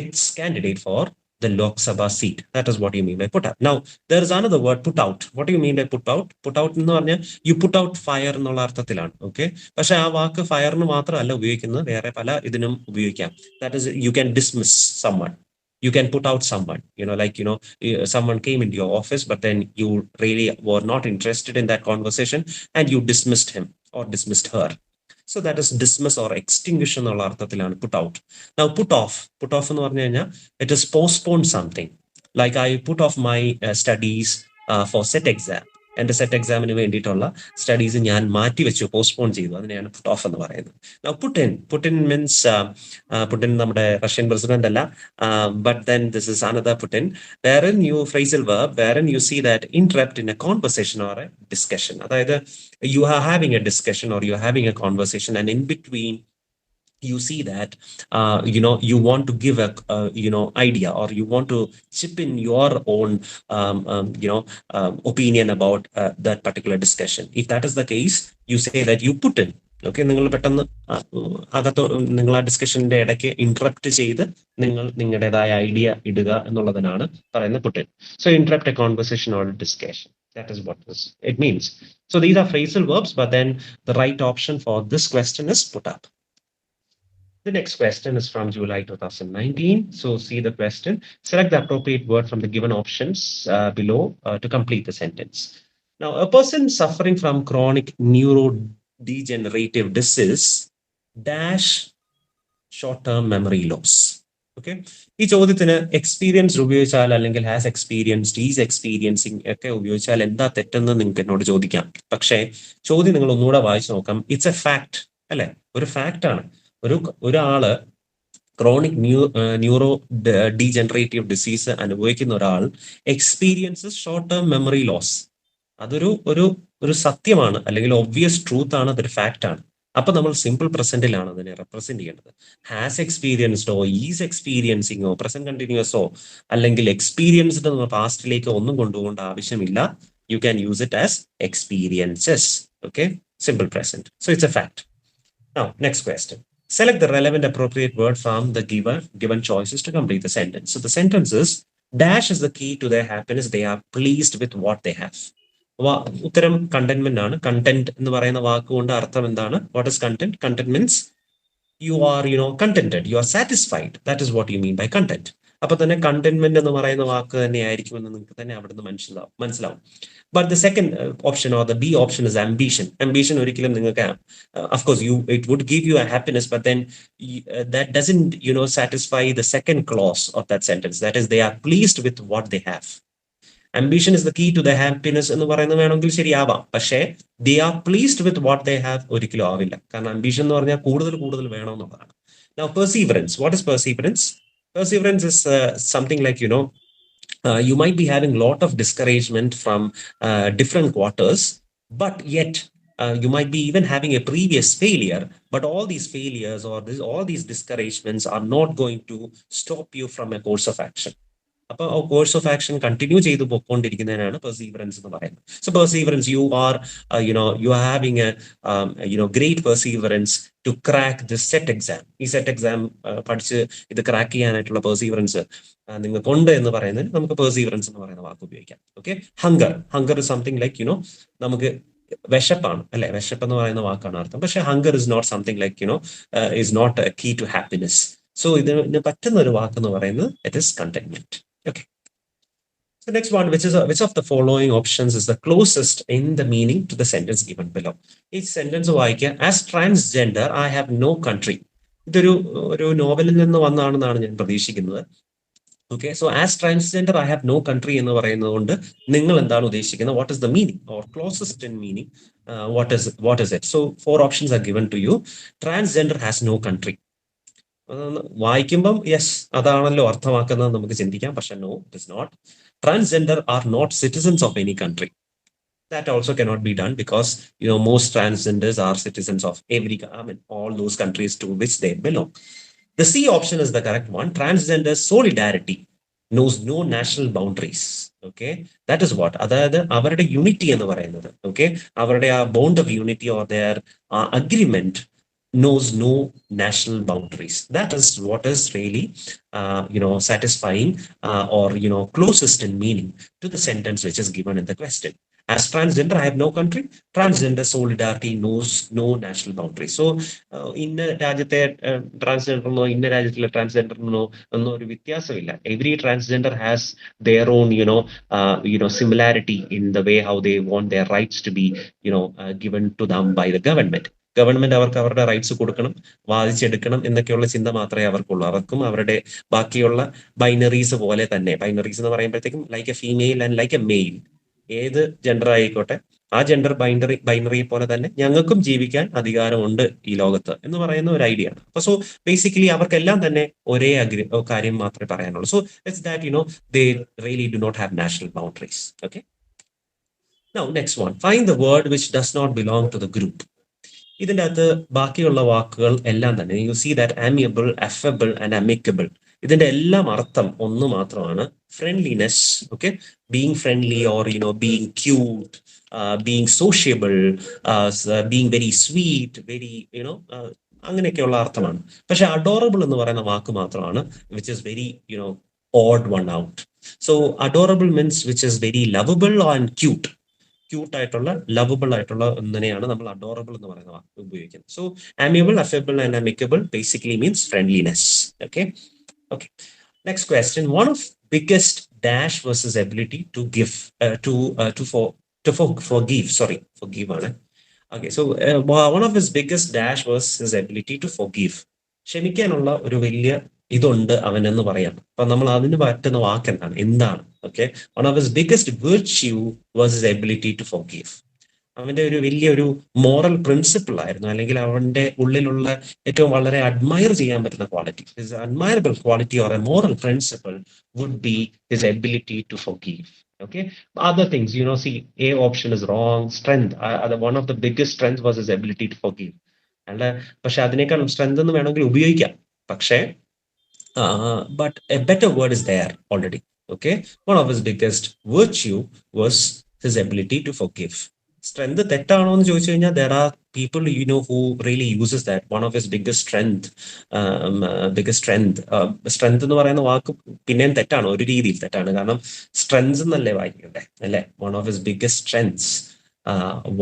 its candidate for the Lok Sabha seat. That is what you mean by put up. Now there is another word, put out. What do you mean by put out? Put out എന്ന് പറഞ്ഞാൽ you put out fire എന്നുള്ള അർത്ഥത്തിലാണ്. Okay, പക്ഷെ ആ വാക്ക് ഫയറിന് മാത്രമല്ല ഉപയോഗിക്കുന്നത്, വേറെ പല ഇതിനും ഉപയോഗിക്കാം. That is, you can dismiss someone. You can put out someone, someone came into your office, but then you really were not interested in that conversation and you dismissed him or dismissed her. So that is dismiss or extinguish എന്നുള്ള അർത്ഥത്തിലാണ് put out. Now put off എന്ന് പറഞ്ഞു കഴിഞ്ഞാൽ it is postpone something. Like I put off my studies for set exam. എൻ്റെ set എക്സാമിന് വേണ്ടിയിട്ടുള്ള studies ഞാൻ മാറ്റി വെച്ചു, പോസ്റ്റ്പോൺ ചെയ്തു. അതിനെയാണ് പുട്ട് ഓഫ് എന്ന് പറയുന്നത്. Now put in means Putin നമ്മുടെ റഷ്യൻ പ്രസിഡന്റ് അല്ല, but then this is another Putin, wherein you phrasal verb, wherein you see that interrupt in a conversation or a discussion. അതായത് you are having a discussion or you are having a conversation and in between you see that you want to give a idea or you want to chip in your own opinion about that particular discussion. If that is the case, you say that you put in. Okay, നിങ്ങൾ പെട്ടെന്ന് അകത്ത് നിങ്ങൾ ആ ഡിസ്കഷന്റെ ഇടയ്ക്ക് interrupt ചെയ്ത് നിങ്ങൾ നിങ്ങളുടേതായ idea ഇടുക എന്നുള്ളതിനാണ് പറയുന്നത് put in. So interrupt a conversation or a discussion. That is what it means. So these are phrasal verbs, but then the right option for this question is put up. The next question is from July 2019. So see the question. Select the appropriate word from the given options below to complete the sentence. Now, a person suffering from chronic neurodegenerative disease dash short-term memory loss. Okay. ഈ ചോദ്യത്തിന് experience ഉപയോഗിച്ചാൽ അല്ലെങ്കിൽ has experienced, is experiencing ഒക്കെ ഉപയോഗിച്ചാൽ എന്താ തെറ്റെന്ന് നിങ്ങൾക്ക് എന്നോട് ചോദിക്കാം. പക്ഷേ ചോദ്യം നിങ്ങൾ ഒന്നുകൂടെ വായിച്ചു നോക്കാം. ഇറ്റ്സ് എ ഫാക്ട് അല്ലെ, ഒരു ഫാക്ട് ആണ്. ഒരാള് ക്രോണിക് ന്യൂറോ ഡീജനറേറ്റീവ് ഡിസീസ് അനുഭവിക്കുന്ന ഒരാൾ experiences short term memory loss. അതൊരു ഒരു സത്യമാണ്, അല്ലെങ്കിൽ ഒബ്വിയസ് ട്രൂത്ത് ആണ്, അതൊരു ഫാക്ട് ആണ്. അപ്പൊ നമ്മൾ സിമ്പിൾ പ്രസന്റിലാണ് അതിനെ റെപ്രസെന്റ് ചെയ്യേണ്ടത്. ഹാസ് എക്സ്പീരിയൻസ്ഡോ, ഈസ് എക്സ്പീരിയൻസിങ്ങോ, പ്രസന്റ് കണ്ടിന്യൂസോ അല്ലെങ്കിൽ എക്സ്പീരിയൻസ്ഡ് എന്ന പാസ്റ്റിലേക്ക് ഒന്നും കൊണ്ടുപോകേണ്ട ആവശ്യമില്ല. You can use it as experiences. Okay, simple present. So it's A fact. Now next question. Select the relevant appropriate word from the given choices to complete the sentence. So the sentence is, dash is the key to their happiness. They are pleased with what they have. ഉത്തരം contentment ആണ്. content എന്ന് പറയുന്ന വാക്കുകൊണ്ട് അർത്ഥം എന്താണ്? What is content? Content means you are contented, you are satisfied. That is what you mean by content. അപ്പൊ തന്നെ contentment എന്ന് പറയുന്ന വാക്ക് തന്നെ ആയിരിക്കുമെന്ന് നിങ്ങൾക്ക് തന്നെ അവിടുന്ന് മനസ്സിലാവും. But the second option or the B option is ambition. Ambition ഒരിക്കലും നിങ്ങൾക്ക് of course it would give you a happiness, but then that doesn't satisfy the second clause of that sentence. That is, they are pleased with what they have. Ambition is the key to the happiness എന്ന് പറയുന്നത് വേണമെങ്കിൽ ശരിയാവാം, പക്ഷേ they are pleased with what they have ഒരിക്കലും ആവില്ല. കാരണം ambition എന്ന് പറഞ്ഞാൽ കൂടുതൽ വേണമെന്നുള്ളതാണ്. Now perseverance. What is perseverance? Perseverance is something like you might be having a lot of discouragement from different quarters, but yet You might be even having a previous failure, but all these failures or all these discouragements are not going to stop you from a course of action. അപ്പോൾ course of action continue ചെയ്ത് പോയിക്കൊണ്ടിരിക്കുന്നതിനാണ് perseverance എന്ന് പറയുന്നത്. So perseverance, you are having a great perseverance to crack the SET exam. ഈ SET exam പഠിച്ച് ഇത് crack ചെയ്യാനായിട്ടുള്ള perseverance നിങ്ങൾക്കുണ്ട് എന്ന് പറയുന്നത് നമുക്ക് പെർസീവറൻസ് എന്ന് പറയുന്ന വാക്ക് ഉപയോഗിക്കാം. Okay, hunger is something like നമുക്ക് വിശപ്പാണ് അല്ലെ, വിശപ്പ് എന്ന് പറയുന്ന വാക്കാണ് അർത്ഥം. പക്ഷെ hunger is not something like is not a key to happiness. സോ ഇതിന് പറ്റുന്ന ഒരു വാക്ക് എന്ന് പറയുന്നത് it is contentment. Okay. So next one, which of the following options is the closest in the meaning to the sentence given below? Each sentence വായിക്കുക. As transgender, I have no country. ഇതൊരു നോവലിൽ നിന്ന് വന്നാണെന്നാണ് ഞാൻ പ്രതീക്ഷിക്കുന്നത്. Okay, so as transgender I have no country എന്ന് പറയുന്നത് കൊണ്ട് നിങ്ങൾ എന്താണ് ഉദ്ദേശിക്കുന്നത്? What is the meaning or closest in meaning? What is it? So 4 options are given to you. Transgender has no country. വായിക്കുമ്പം യെസ് അതാണല്ലോ അർത്ഥമാക്കുന്നത് നമുക്ക് ചിന്തിക്കാം, പക്ഷെ no, it is not. Transgender are not citizens of any country. That also cannot be done because most transgenders are citizens of all those countries to which they belong. The C option is the correct one. Transgender solidarity knows no national boundaries. Okay, that is what അതായത് അവരുടെ unity എന്ന് പറയുന്നത്, okay, അവരുടെ ആ bond of unity or their agreement knows no national boundaries. That is what is really satisfying or closest in meaning to the sentence which is given in the question. As transgender I have no country, transgender solidarity knows no national boundaries. So ഇന്ന രാജ്യത്തെ ട്രാൻസ്ജെൻഡറിനോ ഇന്ന രാജ്യത്തിലെ ട്രാൻസ്ജെൻഡറിനോ ഒന്നും ഒരു വ്യത്യാസമില്ല. Every transgender has their own similarity in the way how they want their rights to be given to them by the government. Government അവർക്ക് അവരുടെ rights കൊടുക്കണം, വാദിച്ചെടുക്കണം എന്നൊക്കെയുള്ള ചിന്ത മാത്രമേ അവർക്കുള്ളൂ. അവർക്കും അവരുടെ ബാക്കിയുള്ള ബൈനറീസ് പോലെ തന്നെ, ബൈനറീസ് എന്ന് പറയുമ്പോഴത്തേക്കും like a female and like a male, ഏത് ജെൻഡർ ആയിക്കോട്ടെ ആ ജെൻഡർ ബൈനറി പോലെ തന്നെ ഞങ്ങൾക്കും ജീവിക്കാൻ അധികാരമുണ്ട് ഈ ലോകത്ത് എന്ന് പറയുന്ന ഒരു ഐഡിയ ആണ്. അപ്പൊ സോ ബേസിക്കലി അവർക്കെല്ലാം തന്നെ ഒരേ കാര്യം മാത്രമേ പറയാനുള്ളൂ. So it's that they really do not have national boundaries. Okay, now next one, find the word which does not belong to the group. ഇതിൻ്റെ അകത്ത് ബാക്കിയുള്ള വാക്കുകൾ എല്ലാം തന്നെ you see that amiable, affable and amicable, ഇതിന്റെ എല്ലാം അർത്ഥം ഒന്ന് മാത്രമാണ്, friendliness. Okay, being friendly or being cute, being sociable, being very sweet, very അങ്ങനെയൊക്കെയുള്ള അർത്ഥമാണ്. പക്ഷെ അഡോറബിൾ എന്ന് പറയുന്ന വാക്ക് മാത്രമാണ് which is very odd one out. So adorable means which is very lovable and cute. Cute ആയിട്ടുള്ള ലവബിൾ ആയിട്ടുള്ള ഒന്നിനെയാണ് നമ്മൾ അഡോറബിൾ എന്ന് പറയുന്ന വാക്ക് ഉപയോഗിക്കുന്നത്. So amiable, affable and amicable basically means friendliness. Okay, next question, one of biggest dash versus ability to give forgive ആണ്. Okay, so one of his biggest dash was his ability to forgive. ക്ഷമിക്കാനുള്ള ഒരു വലിയ ഇതുണ്ട് അവനെന്ന് പറയാം. അപ്പൊ നമ്മൾ അതിന് പറ്റുന്ന വാക്ക് എന്താണ്? Okay, one of his biggest virtue was his ability to forgive. അവന്റെ ഒരു വലിയൊരു മോറൽ പ്രിൻസിപ്പിൾ ആയിരുന്നു, അല്ലെങ്കിൽ അവന്റെ ഉള്ളിലുള്ള ഏറ്റവും വളരെ അഡ്മയർ ചെയ്യാൻ പറ്റുന്ന quality, his admirable quality or a moral principle would be his ability to forgive. Okay, other things, see, A option is wrong. Strength, one of the biggest strength was his ability to forgive. അല്ല, പക്ഷെ അതിനേക്കാളും strength എന്ന് വേണമെങ്കിൽ ഉപയോഗിക്കാം. പക്ഷേ but a better word is there already. Okay, one of his biggest virtue was his ability to forgive. Strength തെറ്റാണോ എന്ന് ചോദിച്ചു കഴിഞ്ഞാൽ there are people who really uses that. One of his biggest strength strength എന്ന് പറയുന്ന വാക്ക് പിന്നെയും തെറ്റാണ്, ഒരു രീതിയിൽ തെറ്റാണ്. കാരണം സ്ട്രെങ്ത് എന്നല്ലേ വായിക്കണ്ടേ അല്ലെ. One of his biggest strengths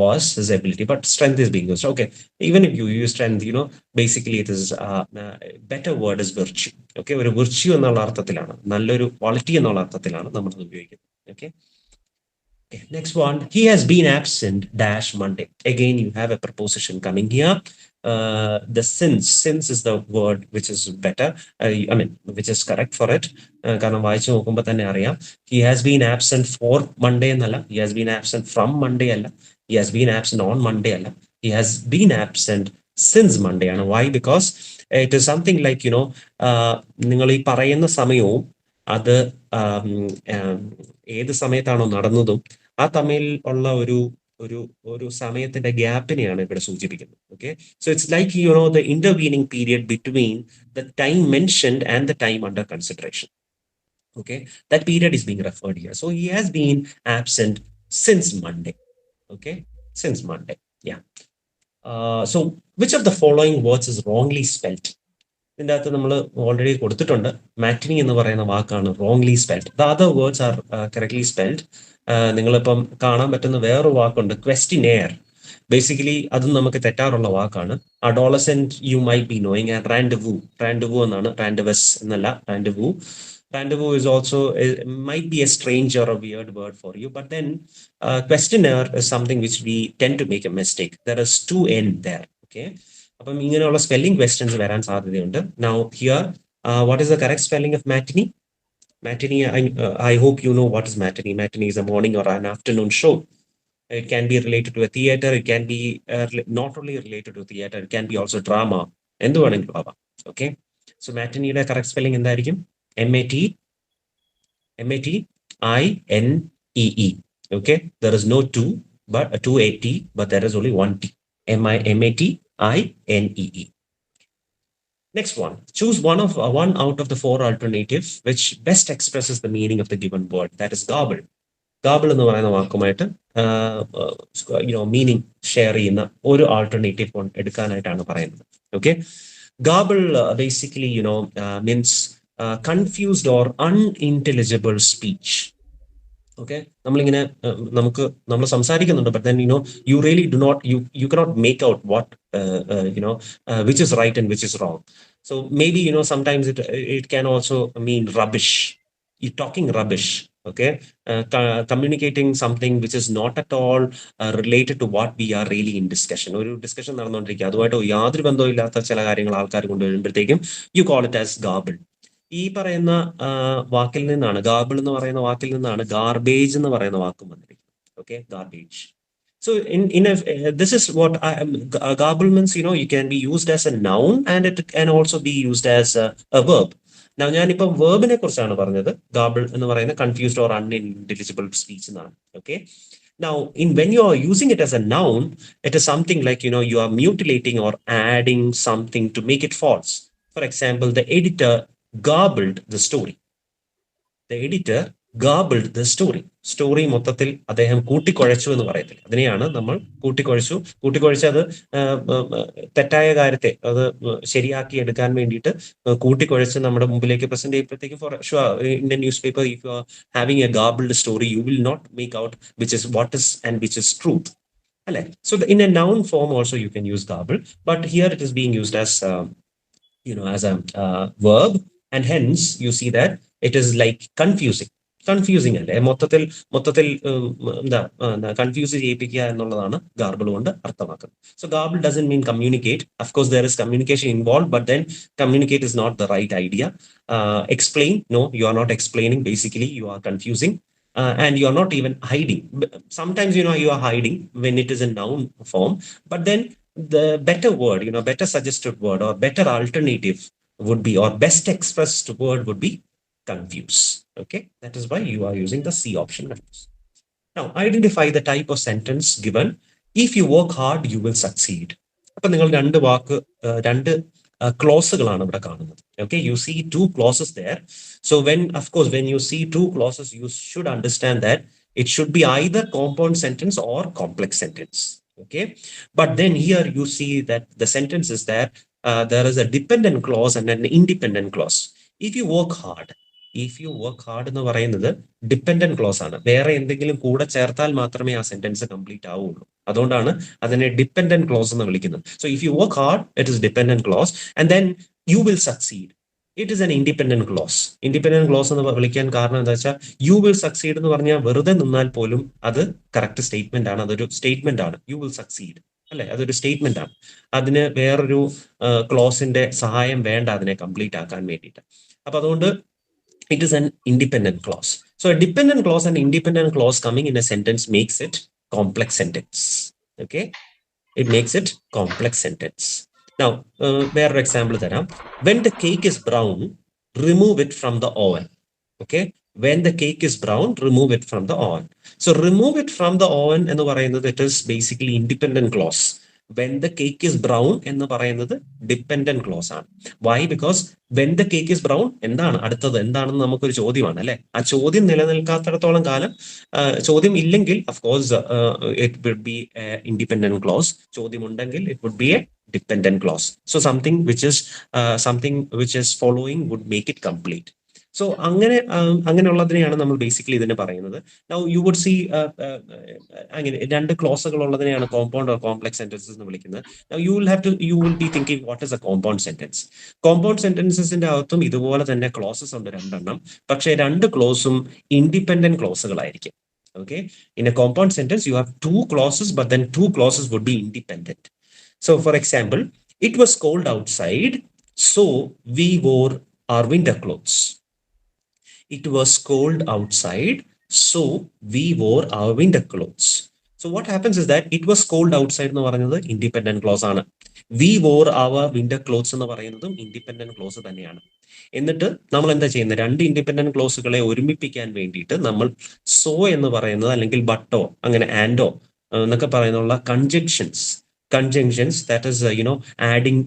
was his ability, but strength is being used. Okay, even if you use strength, basically it is better word is virtue. Okay, ഒരു virtue എന്നുള്ള അർത്ഥത്തിലാണ്, നല്ലൊരു ക്വാളിറ്റി എന്നുള്ള അർത്ഥത്തിലാണ് നമ്മൾ ഉപയോഗിക്കുന്നത്. Okay, next one, he has been absent dash Monday. Again you have a preposition coming here. The since is the word which is better, which is correct for it. കാരണം വായിച്ചു നോക്കുമ്പോൾ തന്നെ അറിയാം, he has been absent for Monday എന്നല്ല, he has been absent from Monday അല്ല, he has been absent on Monday അല്ല, he has been absent since Monday ആണ്. Why? Because it is something like നിങ്ങൾ ഈ പറയുന്ന സമയവും അത് ഏത് സമയത്താണോ നടന്നതും ആ തമ്മിൽ ഉള്ള ഒരു ഒരു സമയത്തിന്റെ ഗ്യാപ്പിനെയാണ് ഇവിടെ സൂചിപ്പിക്കുന്നത്. Okay, so it's like the intervening period between the time mentioned and the time under consideration. Okay, that period is being referred here. So he has been absent since Monday. Okay, since Monday. Yeah. So which of the following words is wrongly spelt? ഇതിൻ്റെ അകത്ത് നമ്മൾ already കൊടുത്തിട്ടുണ്ട്. മാറ്റിനി എന്ന് പറയുന്ന വാക്കാണ് wrongly spelled. The other words are correctly spelled. നിങ്ങളിപ്പം കാണാൻ പറ്റുന്ന വേറൊരു വാക്കുണ്ട്, ക്വസ്റ്റിനെയർ. ബേസിക്കലി അതും നമുക്ക് തെറ്റാറുള്ള വാക്കാണ്. Adolescent you may be annoying, and rendezvous, rendezvous എന്നാണ്, റാൻഡവസ് എന്നല്ല, റാൻഡവു. Rendezvous is also might be a strange or a weird word for you, but then questionnaire is something which we tend to make a mistake. There is two N there. Okay, അപ്പം ഇങ്ങനെയുള്ള spelling questions വരാൻ സാധ്യതയുണ്ട്. Now here, what is the correct spelling of matinee? Matinee, I hope you know what is matinee. Matinee is a morning or an afternoon show. It can be related to a theater. It can be not only related to theater. It can be also drama. എന്ത് വേണമെങ്കിലും ആവാം. Okay, so matinee correct spelling എന്തായിരിക്കും? MATINEE. Okay, there is no two, but a 2AT, but there is only one T. MATINEE. Next one, choose one out of the four alternatives which best expresses the meaning of the given word. That is garble. Garble എന്ന് പറയുന്ന വാക്കുമായിട്ട് meaning share ചെയ്യുന്ന ഒരു alternative എടുക്കാനായിട്ടാണ് പറയുന്നത്. Okay, garble basically means confused or unintelligible speech. Okay, നമ്മളിങ്ങനെ നമ്മൾ സംസാരിക്കുന്നുണ്ട്, but then you really do not, you cannot make out what which is right and which is wrong. So maybe sometimes it can also mean rubbish. You're talking rubbish. Okay, communicating something which is not at all related to what we are really in discussion. ഒരു discussion നടന്നുകൊണ്ടിരിക്കുക, അതുമായിട്ട് യാതൊരു ബന്ധവും ഇല്ലാത്ത ചില കാര്യങ്ങൾ ആൾക്കാർ കൊണ്ടുവരുമ്പോഴത്തേക്കും you call it as garble. ഈ പറയുന്ന വാക്കിൽ നിന്നാണ്, ഗാർബിൾ എന്ന് പറയുന്ന വാക്കിൽ നിന്നാണ് ഗാർബേജ് എന്ന് പറയുന്ന വാക്കും വന്നിരിക്കുന്നത്. Okay, garbage. So this is what garble means. You can be used as a noun and it can also be used as a verb. Now ഞാനിപ്പോ വെർബിനെ കുറിച്ചാണ് പറഞ്ഞത്. ഗാർബിൾ എന്ന് പറയുന്ന കൺഫ്യൂസ്ഡ് ഓർ അൺഇന്റലിജിബിൾ സ്പീച്ച് എന്നാണ്. Okay, now when you are using it as a noun, it is something like you are mutilating or adding something to make it false. For example, the editor garbled the story. The editor garbled the story. Story മൊത്തത്തിൽ അദ്ദേഹം കൂട്ടിക്കുഴച്ചു എന്ന് പറയത്തില്ല, അതിനെയാണ് നമ്മൾ കൂട്ടിക്കുഴച്ച് അത് തെറ്റായ കാര്യത്തെ അത് ശരിയാക്കി എടുക്കാൻ വേണ്ടിയിട്ട് കൂട്ടിക്കുഴച്ച് നമ്മുടെ മുമ്പിലേക്ക് പ്രസന്റ് ചെയ്യുമ്പോഴത്തേക്കും for sure in A news paper if you are having A garbled story you will not make out which is what is and which is truth. അല്ലെ? So in a noun form also you can use garble, but here it is being used as as a verb, and hence you see that it is like confusing അല്ലേ, മൊത്തത്തിൽ എന്താ confuse ചെയ്യിപ്പിക്കുക എന്നുള്ളതാണ് garble കൊണ്ട് അർത്ഥമാക്കുന്നത്. So garble doesn't mean communicate. Of course there is communication involved, but then communicate is not the right idea. Explain, no, you are not explaining. Basically you are confusing, and you are not even hiding. Sometimes you are hiding when it is a noun form, but then the better word, better suggested word or better alternative would be, or best expressed word would be confuse. Okay, that is why you are using the C option. Now identify the type of sentence given. If you work hard you will succeed. അപ്പൊ നിങ്ങൾ രണ്ട് ക്ലോസുകളാണ് ഇവിടെ കാണുന്നത്. Okay, you see two clauses there. So when you see two clauses, you should understand that it should be either compound sentence or complex sentence. Okay, but then here you see that the sentence is there is a dependent clause and an independent clause. If you work hard എന്ന് പറയുന്നത് dependent close ആണ്. വേറെ എന്തെങ്കിലും കൂടെ ചേർത്താൽ മാത്രമേ ആ sentence complete ആവുള്ളൂ. അതുകൊണ്ടാണ് അതിനെ ഡിപ്പെൻഡന്റ് ക്ലോസ് എന്ന് വിളിക്കുന്നത്. So if you work hard it is dependent close, and then you will succeed it is N independent close. Independent close എന്ന് വിളിക്കാൻ കാരണം എന്താ വെച്ചാൽ യു വിൽ സക്സീഡ് എന്ന് പറഞ്ഞാൽ വെറുതെ നിന്നാൽ പോലും അത് കറക്റ്റ് സ്റ്റേറ്റ്മെന്റ് ആണ്, അതൊരു സ്റ്റേറ്റ്മെന്റ് ആണ്. യു വിൽ സക്സീഡ് അല്ലെ, അതൊരു സ്റ്റേറ്റ്മെന്റ് ആണ്. അതിന് വേറൊരു ക്ലോസിന്റെ സഹായം വേണ്ട അതിനെ കംപ്ലീറ്റ് ആക്കാൻ വേണ്ടിയിട്ട്. അപ്പൊ അതുകൊണ്ട് it is an independent clause. So a dependent clause and independent clause coming in a sentence makes it complex sentence. Okay, it makes it complex sentence. Now വേറൊരു എക്സാമ്പിൾ തരാം. When the cake is brown, remove it from the oven. Okay, When the cake is brown, remove it from the oven. So remove it from the oven എന്ന് പറയുന്നത് it is basically independent clause. When the cake is brown എന്ന് പറയുന്നത് dependent clause ആണ്. Why? Because when the cake is brown എന്താണ് അടുത്തത് എന്താണെന്ന് നമുക്കൊരു ചോദ്യമാണ് അല്ലെ. ആ ചോദ്യം നിലനിൽക്കാത്തിടത്തോളം കാലം ചോദ്യം ഇല്ലെങ്കിൽ of course it would be a independent clause. ചോദ്യം ഉണ്ടെങ്കിൽ it would be a dependent clause. So something which is following would make it complete. So അങ്ങനെയുള്ളതിനെയാണ് നമ്മൾ ബേസിക്കലി ഇതിനെ പറയുന്നത്. നൗ യു വുഡ് സി അങ്ങനെ രണ്ട് ക്ലോസുകൾ ഉള്ളതിനെയാണ് കോമ്പൗണ്ട് ഓർ കോംപ്ലക്സ് സെന്റൻസസ് എന്ന് വിളിക്കുന്നത്. You will be thinking what is a compound sentence. Compound സെന്റൻസസിന്റെ അകത്തും ഇതുപോലെ തന്നെ ക്ലോസസ് ഉണ്ട് രണ്ടെണ്ണം. പക്ഷേ രണ്ട് ക്ലോസും ഇൻഡിപെൻഡന്റ് ക്ലോസുകളായിരിക്കും. Okay, in a compound sentence you have two clauses, but then two clauses would be independent. So for example, it was cold outside, so we wore our winter clothes. It was cold outside, so we wore our winter clothes. So what happens is that it was cold outside എന്ന് പറയുന്നത് independent close ആണ്. We wore our winter clothes എന്ന് പറയുന്നതും independent close തന്നെയാണ്. എന്നിട്ട് നമ്മൾ എന്താ ചെയ്യുന്നത്? രണ്ട് ഇൻഡിപെൻഡന്റ് ക്ലോസുകളെ ഒരുമിപ്പിക്കാൻ വേണ്ടിയിട്ട് നമ്മൾ സോ എന്ന് പറയുന്നത് അല്ലെങ്കിൽ ബട്ടോ അങ്ങനെ ആൻഡോ എന്നൊക്കെ പറയുന്നുള്ള conjunctions that is adding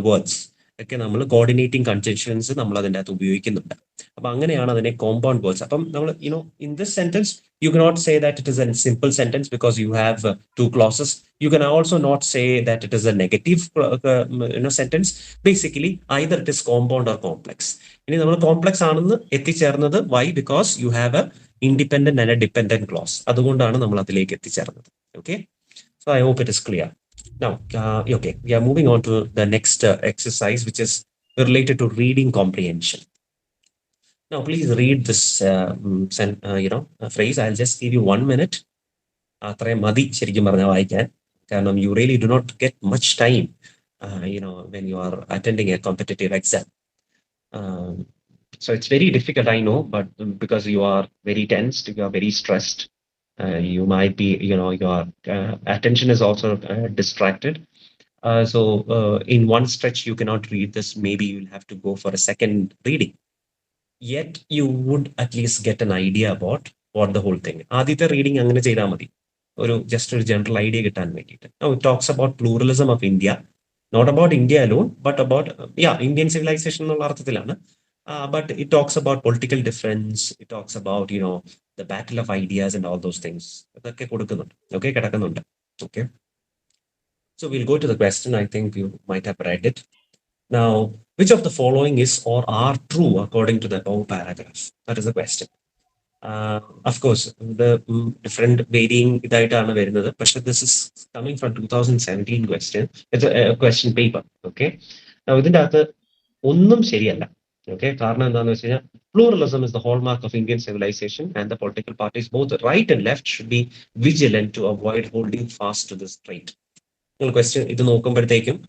words ഒക്കെ നമ്മൾ കോർഡിനേറ്റിംഗ് കൺജങ്ഷൻസ് നമ്മൾ അതിൻ്റെ അകത്ത് ഉപയോഗിക്കുന്നുണ്ട്. അപ്പൊ അങ്ങനെയാണ് അതിനെ കോമ്പൗണ്ട് വേർഡ്സ്. അപ്പം നമ്മൾ in this sentence you cannot say that it is a simple sentence because you have two clauses. You can also not say that it is a negative sentence. Basically either it is compound or complex. ഇനി നമ്മൾ complex ആണെന്ന് എത്തിച്ചേർന്നത് why? Because you have a independent and a dependent clause. അതുകൊണ്ടാണ് നമ്മൾ അതിലേക്ക് എത്തിച്ചേർന്നത്. Okay, so I hope it is clear. Now okay, we are moving on to the next exercise, which is related to reading comprehension. Now, please read this phrase. I'll just give you 1 minute. അത്രയും മതി ശരിക്കും പറഞ്ഞാൽ വായിക്കാൻ. കാരണം you really do not get much time when you are attending a competitive exam. So it's very difficult, I know, but because you are very tensed, you are very stressed, you might be, your attention is also distracted. So in one stretch, you cannot read this. Maybe you'll have to go for a second reading. Yet you would at least get an idea about what the whole thing. ആദ്യത്തെ reading അങ്ങനെ ചെയ്താൽ മതി, just ഒരു general idea കിട്ടാൻ വേണ്ടിയിട്ട്. Now it talks about pluralism of India, not about India alone, but about Indian civilization എന്നുള്ള അർത്ഥത്തിലാണ്. But it talks about political difference. It talks about the battle of ideas and all those things. അതൊക്കെ കൊടുക്കുന്നുണ്ട്. Okay, കിടക്കുന്നുണ്ട്. Okay, so we'll go to the question. I think you might have read it. Now, which of the following is or are true according to the above paragraph? That is the question. Of course, the different varying ഇതായിട്ടാണ് വരുന്നത്. പക്ഷെ this is coming from 2017 question. It's a question paper. Okay. Now, ഇതിൻ്റെ അകത്ത് ഒന്നും ശരിയല്ല. Okay. കാരണം എന്താണെന്ന് വെച്ച് കഴിഞ്ഞാൽ pluralism is the hallmark of Indian civilization, and the political parties, both right and left, should be vigilant to avoid holding fast to this trait. നിങ്ങൾ question ഇത് നോക്കുമ്പോഴത്തേക്കും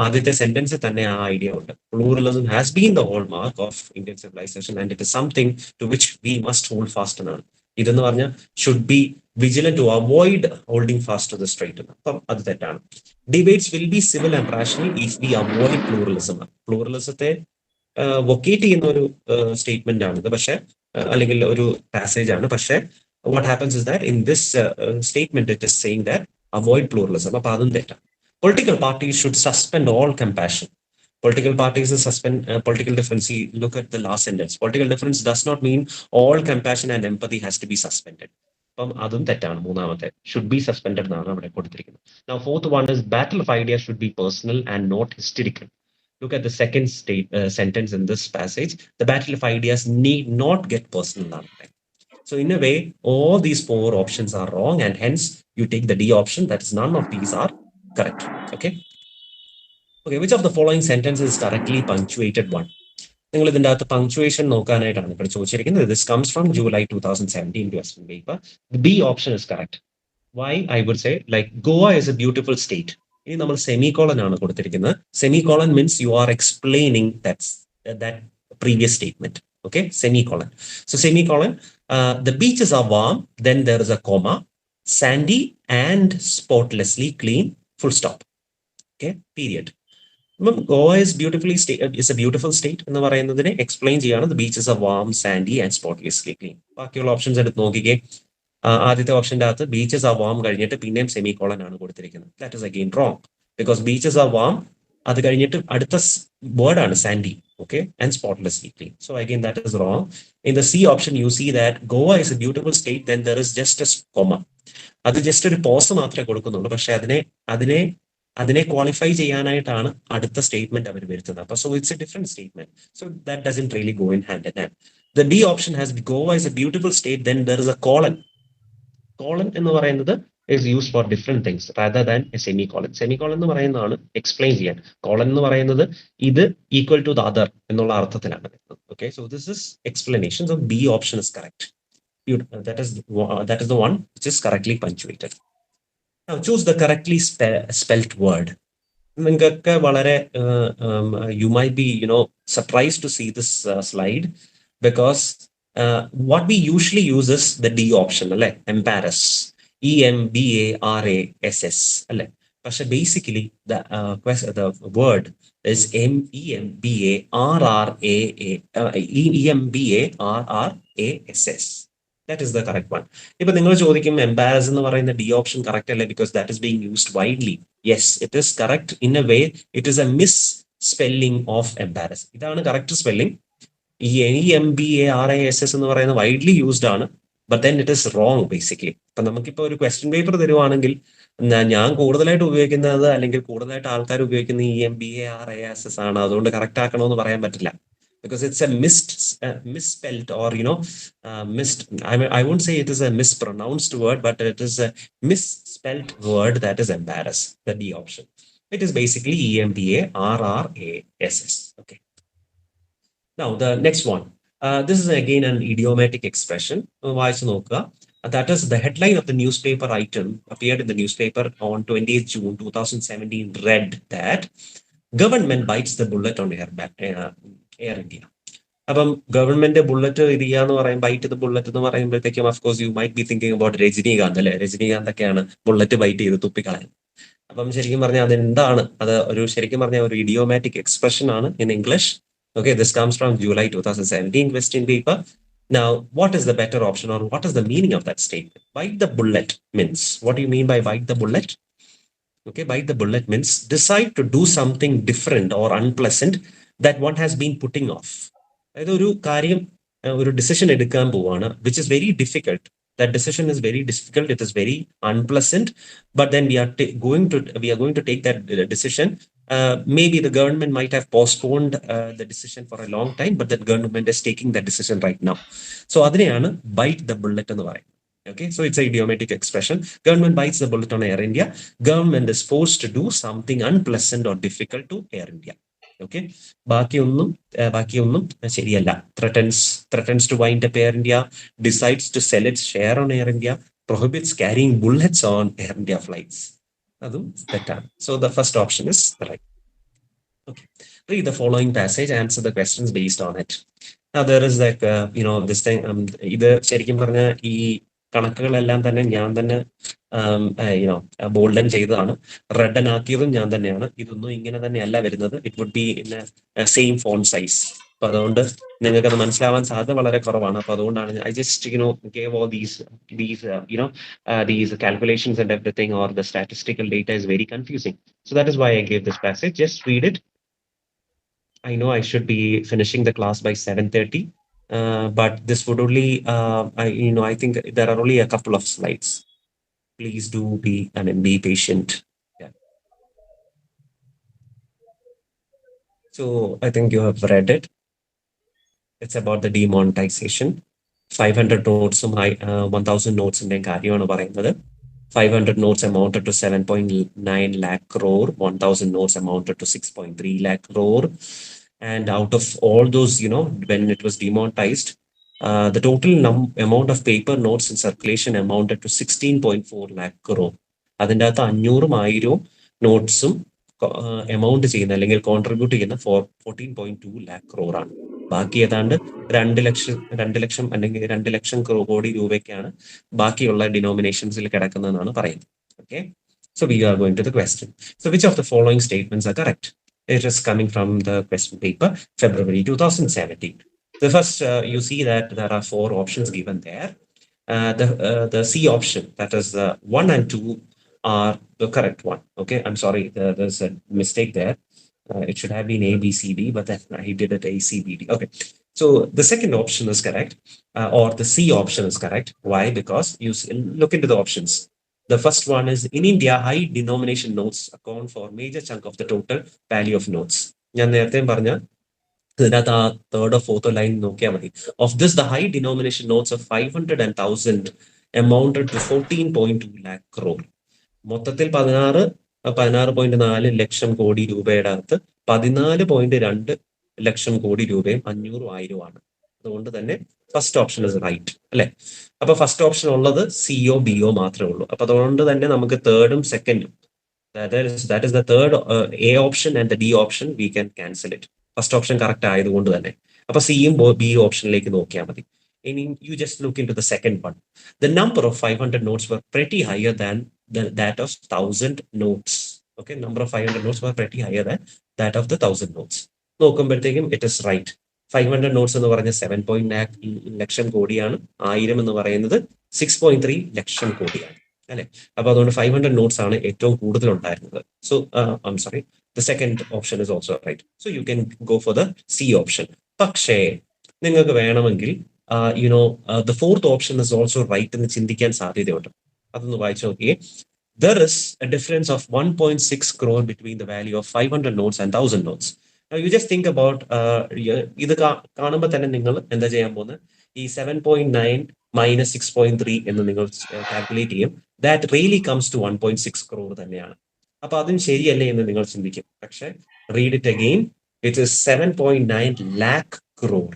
ആദ്യത്തെ സെന്റൻസ് തന്നെ ആ ഐഡിയ ഉണ്ട്. Pluralism has been the whole mark of Indian civilisation and it is something to which we must hold fast എന്നാണ്. ഇതെന്ന് പറഞ്ഞാൽ should be vigilant to avoid holding fast to the straight എന്ന്. അപ്പം അത് തെറ്റാണ്. Debates will be civil and rational if we avoid pluralism. പ്ലൂറലിസത്തെ advocate ചെയ്യുന്ന ഒരു സ്റ്റേറ്റ്മെന്റ് ആണിത്, പക്ഷെ അല്ലെങ്കിൽ ഒരു പാസേജ് ആണ്. പക്ഷെ what happens is that in this statement it is saying that avoid pluralism. അപ്പൊ അതും തെറ്റാണ്. Political parties should suspend all compassion. Political parties suspend political difference. Look at the last sentence. Political difference does not mean all compassion and empathy has to be suspended. അപ്പം അതും തെറ്റാണ്. മൂന്നാമത്തെ should be suspended എന്നാണ് അവിടെ കൊടുത്തിരിക്കുന്നത്. Now, fourth one is battle of ideas should be personal and not hysterical. Look at the second sentence in this passage. The battle of ideas need not get personal. So in a way, all these four options are wrong, and hence you take the D option. That is, none of these are correct. Okay. Which of the following sentences is correctly punctuated? One. നിങ്ങൾ ഇതിൻ്റെ അകത്ത് punctuation നോക്കാനായിട്ടാണ് ഇവിടെ ചോദിച്ചിരിക്കുന്നത്. This comes from July 2017 question paper. The B option is correct. Why? I would say, like, Goa is a beautiful state. ഇനി നമ്മൾ semicolon ആണ് കൊടുത്തിരിക്കുന്നത്. Semicolon means you are explaining that previous statement. Okay, semicolon. So semicolon, the beaches are warm, then there is a comma, sandy and spotlessly clean, full stop. Okay, period. Goa is a beautiful state എന്ന് പറയുന്നതിനെ explain ചെയ്യാണ്. The beaches are warm, sandy and spotlessly clean. ബാക്കിയുള്ള options എടുത്ത് നോക്കിക്കേ. ആദ്യത്തെ ഓപ്ഷന്റെ അകത്ത് beaches are warm കഴിഞ്ഞിട്ട് പിന്നെയും സെമി കോളൻ ആണ് കൊടുത്തിരിക്കുന്നത്. That is again wrong, because beaches are warm അത് കഴിഞ്ഞിട്ട് അടുത്ത വേർഡ് ആണ് sandy, okay, and spotlessly clean. So again that is wrong. In the C option you see that Goa is a beautiful state, then there is just a comma. അത് just ഒരു pause മാത്രമേ കൊടുക്കുന്നുള്ളൂ, പക്ഷെ അതിനെ ക്വാളിഫൈ ചെയ്യാനായിട്ടാണ് അടുത്ത statement അവർ വരുത്തുന്നത്. അപ്പൊ so it's A different statement. So that doesn't really go in hand in hand. The D option has Goa is a beautiful state, then there is A colon. Colon എന്ന് പറയുന്നത് is used for different things rather than a semicolon. Semicolon എന്ന് പറയുന്നതാണ് explain ചെയ്യാൻ. Colon എന്ന് പറയുന്നത് ഇത് equal to the other എന്നുള്ള അർത്ഥത്തിലാണ് വരുന്നത്. Okay, so this is explanation. So B option is correct. That is the one which is correctly punctuated. Now choose the correctly spelt word. നിങ്ങൾക്ക് വളരെ you might be surprised to see this slide, because what we usually use is the D option, അല്ലെ, embarrass, EMBARASS, അല്ലെ. പക്ഷെ basically the word is EMBARRASS. That is the correct one. ഇപ്പൊ നിങ്ങൾ ചോദിക്കും embarrass എന്ന് പറയുന്ന D option correct അല്ലേ, because that is being used widely. Yes, it is correct in a way. It is a misspelling of embarrass. ഇതാണ് correct spelling. ഈ EMBARASS എന്ന് പറയുന്നത് വൈഡ്ലി യൂസ്ഡ് ആണ്, but then it is wrong basically. അപ്പൊ നമുക്കിപ്പോ ഒരു question paper തരുവാണെങ്കിൽ ഞാൻ കൂടുതലായിട്ട് ഉപയോഗിക്കുന്നത് അല്ലെങ്കിൽ കൂടുതലായിട്ട് ആൾക്കാർ ഉപയോഗിക്കുന്ന EMBARASS ആണ്, അതുകൊണ്ട് കറക്റ്റ് ആക്കണമെന്ന് പറയാൻ പറ്റില്ല. Because it's a misspelled or missed. I won't say it is a mispronounced word, but it is a misspelled word that is embarrass. The D option. It is basically EMBARRASS. Okay. Now the next one. This is again an idiomatic expression. That is the headline of the newspaper item appeared in the newspaper on 20th June 2017 read that government bites the bullet on Air India. അപ്പം government bullet ഇരിയാന്ന് പറയും, byte the bullet എന്ന് പറയുമ്പോഴത്തേക്കും of course you might be thinking about Rajinikanth, അല്ലെ. രജനീകാന്ത് ഒക്കെയാണ് bullet byte ചെയ്ത് തുപ്പിക്കളയാൻ. അപ്പം ശരിക്കും പറഞ്ഞാൽ അതെന്താണ്? അത് ശരിക്കും പറഞ്ഞാൽ ഒരു ഇഡിയോമാറ്റിക് എക്സ്പ്രഷൻ ആണ് in English. Okay, this comes from July 2017 question paper. Now, what is the better option, or what is the meaning of that statement? Bite the bullet means, what do you mean by bite the bullet? Okay, bite the bullet means decide to do something different or unpleasant that one has been putting off. അതായത് ഒരു കാര്യം, ഒരു decision എടുക്കാൻ പോവാണ്, which is very difficult. That decision is very difficult. It is very unpleasant, but then we are going to take that decision. Maybe the government might have postponed the decision for a long time, but the government is taking that decision right now. So അതിനെയാണ് bite the bullet എന്ന് പറയുന്നത്. Okay, so it's a idiomatic expression. Government bites the bullet on Air India. Government is forced to do something unpleasant or difficult to Air India. Okay, ബാക്കിയൊന്നും ശരിയല്ല. Threatens to wind up Air India, decides to sell its share on Air India, prohibits carrying bullets on Air India flights. അതും തെറ്റാണ്. So the first option is right. Okay, read the following passage, answer the questions based on it. Now there is like this thing. ഇത് ശരിക്കും പറഞ്ഞ ഈ കണക്കുകളെല്ലാം തന്നെ ഞാൻ തന്നെ ബോൾഡൻ ചെയ്തതാണ്, റെഡൻ ആക്കിയതും ഞാൻ തന്നെയാണ്. ഇതൊന്നും ഇങ്ങനെ തന്നെയല്ല വരുന്നത്. It would be in same font size. അപ്പൊ അതുകൊണ്ട് നിങ്ങൾക്ക് അത് മനസ്സിലാവാൻ സാധ്യത വളരെ കുറവാണ്. അപ്പൊ അതുകൊണ്ടാണ് I just gave all these calculations and everything, or the statistical data is very confusing. So that is why I gave this passage. Just read it. I know I should be finishing the class by 7:30. But this would only, I think there are only a couple of slides. Please do be patient. Yeah. So I think you have read it. It's about the demonetization. 500 notes, 1000 notes in കാര്യമാണ് പറയുന്നത്. 500 notes amounted to 7.9 lakh crore. 1000 notes amounted to 6.3 lakh crore. And out of all those, when it was demonetized, the total amount of paper notes in circulation amounted to 16.4 lakh crore. അതിൻ്റെ അകത്ത് 500,000 നോട്ട്സും amount ചെയ്യുന്ന അല്ലെങ്കിൽ contribute ചെയ്യുന്ന 14.2 lakh crore ആണ്. ബാക്കി ഏതാണ്ട് 2 ലക്ഷം അല്ലെങ്കിൽ 2 ലക്ഷം കോടി രൂപയ്ക്കാണ് ബാക്കിയുള്ള ഡിനോമിനേഷൻസിൽ കിടക്കുന്നതെന്നാണ് പറയുന്നത്. Okay, so we are going to the question. So which of the following statements are correct? It is coming from the question paper, February 2017. The first, you see that there are 4 options given there. The C option, that is 1 and 2, are the correct one. Okay, I'm sorry, there's a mistake there. It should have been A, B, C, D, but then he did it A, C, B, D. Okay, so the second option is correct, or the C option is correct. Why? Because you look into the options. The first one is, in India, high denomination notes account for major chunk of the total value of notes. ഞാൻ നേരത്തെ പറഞ്ഞ ഇതിനകത്ത് ആ തേർഡോ ഫോർത്തോ line നോക്കിയാൽ മതി. Of this, the high denomination notes of 500 and 1000 amounted to 14.2 lakh crore. മൊത്തത്തിൽ 16.4 ലക്ഷം കോടി രൂപയുടെ അകത്ത് 14.2 ലക്ഷം കോടി രൂപയും 500 ആയിരമാണ്. അതുകൊണ്ട് തന്നെ ഫസ്റ്റ് ഓപ്ഷൻ ഇസ് റൈറ്റ് അല്ലെ. അപ്പൊ ഫസ്റ്റ് ഓപ്ഷൻ ഉള്ളത് സിഒ ബിഒ മാത്രമേ ഉള്ളൂ. അപ്പൊ അതുകൊണ്ട് തന്നെ നമുക്ക് തേർഡും സെക്കൻഡും, that is the third A option and the D option, we can cancel it. First option correct ആയതുകൊണ്ട് തന്നെ. അപ്പൊ സിയും ബി ഓപ്ഷനിലേക്ക് നോക്കിയാൽ മതി. ഇനി you just look into the second one. The number of 500 notes were pretty higher than that of 1000 notes. Okay, number of 500 notes were pretty higher than that of the 1000 notes. നോക്കുമ്പോഴത്തേക്കും it is right. 500 notes എന്ന് പറഞ്ഞ 7 ലക്ഷം കോടിയാണ്. 1000 എന്ന് പറയുന്നത് 6.3 ലക്ഷം കോടിയാണ് അല്ലെ. അപ്പൊ അതുകൊണ്ട് 500 നോട്ട്സ് ആണ് ഏറ്റവും കൂടുതൽ ഉണ്ടായിരുന്നത്. So I'm sorry, the second option is also right. So you can go for the C option. പക്ഷേ നിങ്ങൾക്ക് വേണമെങ്കിൽ the fourth option is also right എന്ന് ചിന്തിക്കാൻ സാധ്യതയുണ്ട്. അതൊന്ന് വായിച്ചു നോക്കിയേ. There is a difference of 1.6 crore between the value of 500 notes and 1000 notes. Now you just think about ഇത് കാണുമ്പോൾ തന്നെ നിങ്ങൾ എന്താ ചെയ്യാൻ പോകുന്നത്? ഈ 7.9 minus 6.3 എന്ന് നിങ്ങൾ കാൽക്കുലേറ്റ് ചെയ്യും. That really comes to 1.6 crore തന്നെയാണ്. അപ്പൊ അതും ശരിയല്ലേ എന്ന് നിങ്ങൾ ചിന്തിക്കും. പക്ഷെ read it again. It is 7.9 lakh crore.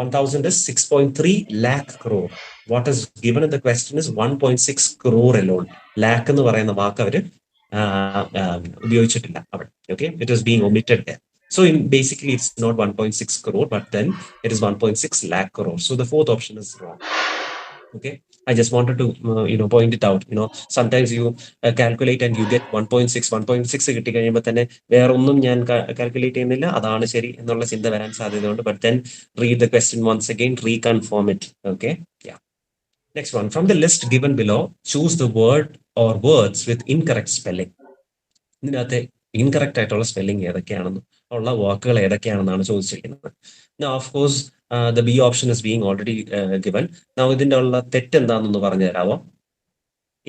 1000 is 6.3 lakh crore. What is given in the question is 1.6 crore alone. Lakh എന്ന് പറയുന്ന വാക്ക് അവര് ഉപയോഗിച്ചിട്ടില്ല അവിടെ. Okay, it is being omitted there. So basically it's not 1.6 crore, but then it is 1.6 lakh crore. So the fourth option is wrong. Okay, I just wanted to point it out. Sometimes you calculate and you get 1.6 കിട്ടി കഴിയുമ്പോൾ തന്നെ വേറെ ഒന്നും ഞാൻ calculate ചെയ്യുന്നില്ല, അതാണ് ശരി എന്നുള്ള ചിന്ത വരാൻ സാധ്യതയുണ്ട്. But then read the question once again, reconfirm it. Okay, yeah. Next one, from the list given below, choose the word or words with incorrect spelling. ഇതിനകത്തെ ഇൻകറക്റ്റ് ആയിട്ടുള്ള സ്പെല്ലിംഗ് ഏതൊക്കെയാണെന്ന് ഉള്ള വാക്കുകൾ ഏതൊക്കെയാണെന്നാണ് ചോദിച്ചിരിക്കുന്നത്. Now, of course, the B option is being already given. Now, ഇതിന്റെ ഉള്ള തെറ്റ് എന്താണെന്ന് പറഞ്ഞു തരാമോ?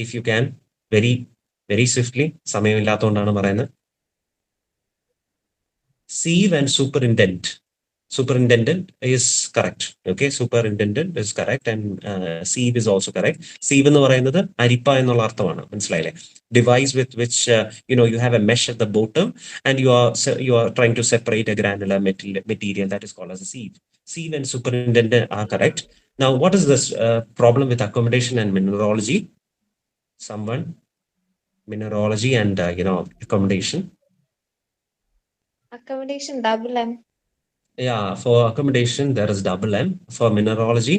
If you can, very very swiftly. സമയമില്ലാത്തതുകൊണ്ടാണ് പറയുന്നത്. Sieve and superintendent is correct. Okay, superintendent is correct and sieve is also correct. Sieve എന്ന് പറയുന്നത് അരിപ്പ എന്നുള്ള അർത്ഥമാണ്, മനസ്സിലായില്ലേ? Device with which you have a mesh at the bottom and you are trying to separate a granular material, that is called as a sieve. Sieve and superintendent are correct. Now, what is this problem with accommodation and mineralogy? Someone? Mineralogy and accommodation. Accommodation double M. Yeah, for accommodation there is double M. For mineralogy,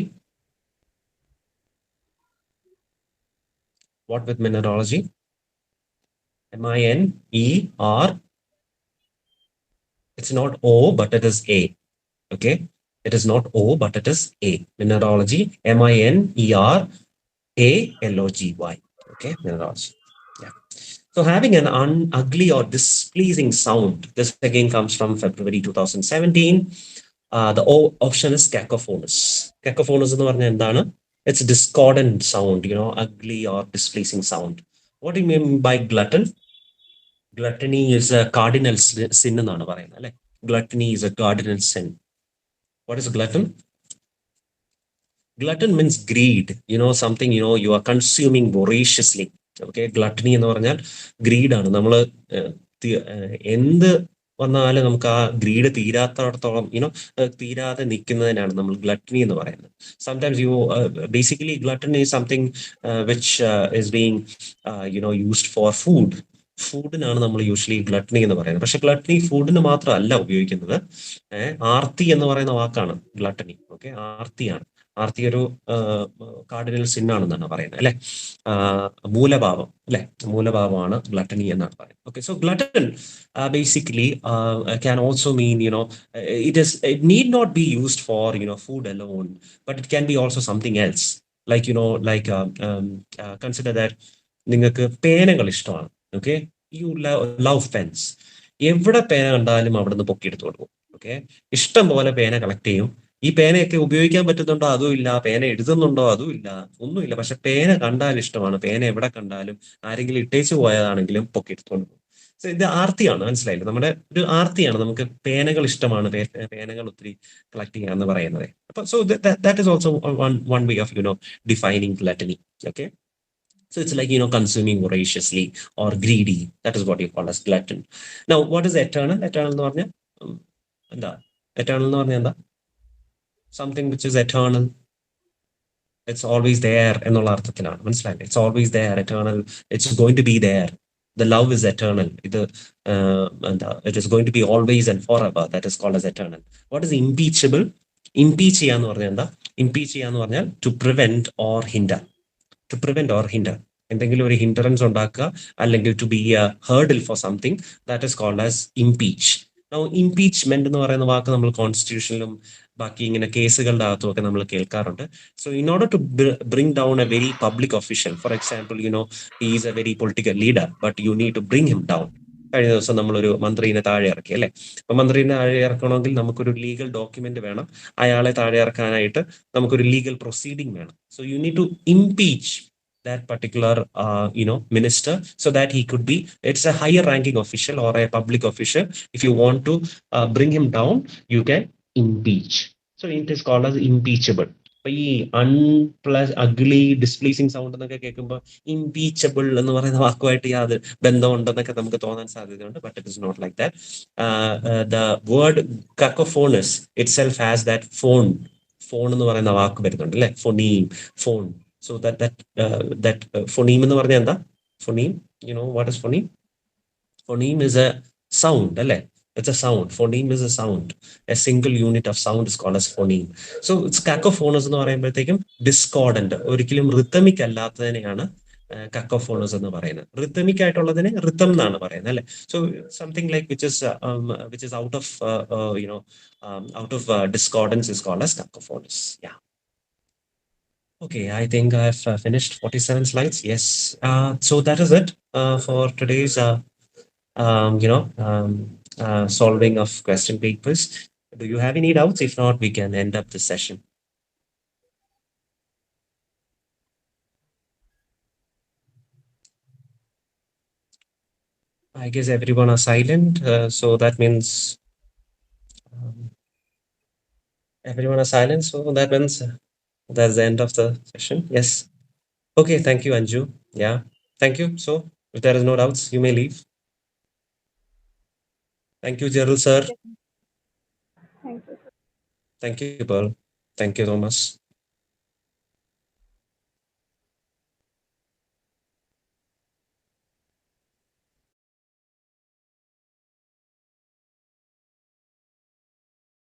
what with mineralogy? M-I-N-E-R. It's not O, but it is A. Okay, it is not O, but it is A. Mineralogy, M-I-N-E-R-A-L-O-G-Y. Okay, mineralogy. Yeah. So having an ugly or displeasing sound, this again comes from February 2017. The O option is cacophonous. Cacophonous എന്ന് പറഞ്ഞാൽ എന്താണ്? It's discordant sound, ugly or displeasing sound. What do you mean by glutton? Gluttony is a cardinal sin എന്നാണ് പറയുന്നത് അല്ലെ. Gluttony is a cardinal sin. What is glutton? Glutton means greed. Something you are consuming voraciously. Okay, gluttony എന്ന് പറഞ്ഞാൽ ഗ്രീഡാണ്. നമ്മൾ എന്ത് വന്നാലും നമുക്ക് ആ ഗ്രീഡ് തീരാത്തടത്തോളം തീരാതെ നിൽക്കുന്നതിനാണ് നമ്മൾ ഗ്ലട്ടണി എന്ന് പറയുന്നത്. Sometimes basically gluttony is something which is being used for ഫുഡിനാണ് നമ്മൾ യൂഷ്വലി ഗ്ലട്ടണി എന്ന് പറയുന്നത്. പക്ഷെ ഗ്ലട്ടണി ഫുഡിന് മാത്രമല്ല ഉപയോഗിക്കുന്നത്. ആർത്തി എന്ന് പറയുന്ന വാക്കാണ് ഗ്ലട്ടണി. ഓക്കെ, ആർത്തിയാണ്. ആർത്തി ഒരു കാർഡിനൽ സിൻ ആണെന്നാണ് പറയുന്നത് അല്ലെ. മൂലഭാവം അല്ലെ, മൂലഭാവമാണ് ഗ്ലട്ടണി എന്നാണ് പറയുന്നത്. Okay, so glutton basically can also mean, it need not be used for, food alone, but it can be also something else. Like, consider that നിങ്ങൾക്ക് പേനകൾ ഇഷ്ടമാണ്. Okay, you love pens. എവിടെ പേന കണ്ടാലും അവിടെ നിന്ന് പൊക്കിയെടുത്ത് കൊടുക്കും. ഓക്കെ, ഇഷ്ടം പോലെ പേന കളക്ട് ചെയ്യും. ഈ പേനയൊക്കെ ഉപയോഗിക്കാൻ പറ്റുന്നുണ്ടോ അതും ഇല്ല, പേന എഴുതുന്നുണ്ടോ അതും ഇല്ല, ഒന്നുമില്ല. പക്ഷെ പേന കണ്ടാൽ ഇഷ്ടമാണ്. പേന എവിടെ കണ്ടാലും ആരെങ്കിലും ഇട്ടേച്ചു പോയതാണെങ്കിലും പൊക്കിയെടുത്തോണ്ട് പോകും. സോ ഇത് ആർത്തിയാണ്, മനസ്സിലായില്ലേ? നമ്മുടെ ഒരു ആർത്തിയാണ്, നമുക്ക് പേനകൾ ഇഷ്ടമാണ്, പേനകൾ ഒത്തിരി കളക്ട് ചെയ്യുക എന്ന് പറയുന്നത്. അപ്പൊ so that is also one way of defining ഗ്ലട്ടണി. Okay, so it's like, consuming voraciously or greedy. That is what you call as glutton. Now, what is eternal? Eternal എന്ന് പറഞ്ഞാൽ എന്താ? Eternal എന്ന് പറഞ്ഞാൽ എന്താ? Something which is eternal. It's always there എന്നുള്ള അർത്ഥത്തിലാണ്, മനസ്സിലായില്ലേ? It's always there, eternal. It's going to be there. The love is eternal. ഇത് എന്താ? It is going to be always and forever. That is called as eternal. What is impeachable? Impeach ചെയ്യാന്ന് പറഞ്ഞാൽ എന്താ? Impeach ചെയ്യാന്ന് പറഞ്ഞാൽ to prevent or hinder. To prevent or hinder. എന്തെങ്കിലും ഒരു hindrance ഉണ്ടാക്കുക, അല്ലെങ്കിൽ to be a hurdle for something, that is called as impeach. Impeachment എന്ന് പറയുന്ന വാക്ക് നമ്മൾ കോൺസ്റ്റിറ്റ്യൂഷനിലും ബാക്കി ഇങ്ങനെ കേസുകളുടെ അകത്തും ഒക്കെ നമ്മൾ കേൾക്കാറുണ്ട്. So in order to bring down a very public official, for example, he is a very political leader, but you need to bring him down. കഴിഞ്ഞ ദിവസം നമ്മളൊരു മന്ത്രിനെ താഴെ ഇറക്കി അല്ലെ. അപ്പൊ മന്ത്രിനെ താഴെ ഇറക്കണമെങ്കിൽ നമുക്കൊരു ലീഗൽ ഡോക്യുമെന്റ് വേണം. അയാളെ താഴെ ഇറക്കാനായിട്ട് നമുക്കൊരു ലീഗൽ പ്രൊസീഡിംഗ് വേണം. So you need to impeach that particular minister, so that he could be, it's a higher ranking official or a public official. If you want to bring him down, you can impeach. So it is called as impeachable. അപ്പൊ ഈ ugly ഡിസ്പ്ലീസിങ് sound എന്നൊക്കെ കേൾക്കുമ്പോൾ ഇംപീച്ചബിൾ എന്ന് പറയുന്ന വാക്കുമായിട്ട് യാതൊരു ബന്ധമുണ്ടെന്നൊക്കെ നമുക്ക് തോന്നാൻ സാധ്യതയുണ്ട്. But it is not like that. The word cacophonous itself has that phone എന്ന് പറയുന്ന വാക്ക് വരുന്നുണ്ട് അല്ലെ, phoneme, phone. So that phoneme എന്ന് പറഞ്ഞാൽ എന്താ? Phoneme, what is phoneme? Phoneme is a sound അല്ലേ? It's a sound. Phoneme is a sound. A single unit of sound is called as phoneme. So it's cacophonous എന്ന് പറയുമ്പോഴത്തേക്കും discordant, ഒരിക്കലും rhythmic അല്ലാത്തതിനെയാണ് കക്കോഫോണസ് എന്ന് പറയുന്നത്. Rhythmic ആയിട്ടുള്ളതിനെ റിത്തം എന്നാണ് പറയുന്നത് അല്ലെ. So something like which is out of discordance is called as cacophonous. Yeah. Okay, I think I've finished 47 slides. Yes. So that is it for today's, solving of question papers. Do you have any doubts? If not, we can end up this session. I guess everyone are silent. So that means everyone are silent. So that means that's the end of the session. Yes. Okay. Thank you, Anju. Yeah. Thank you. So if there is no doubts, you may leave. Thank you, Gerald sir. Thank you. Thank you, Pearl. Thank you, Thomas.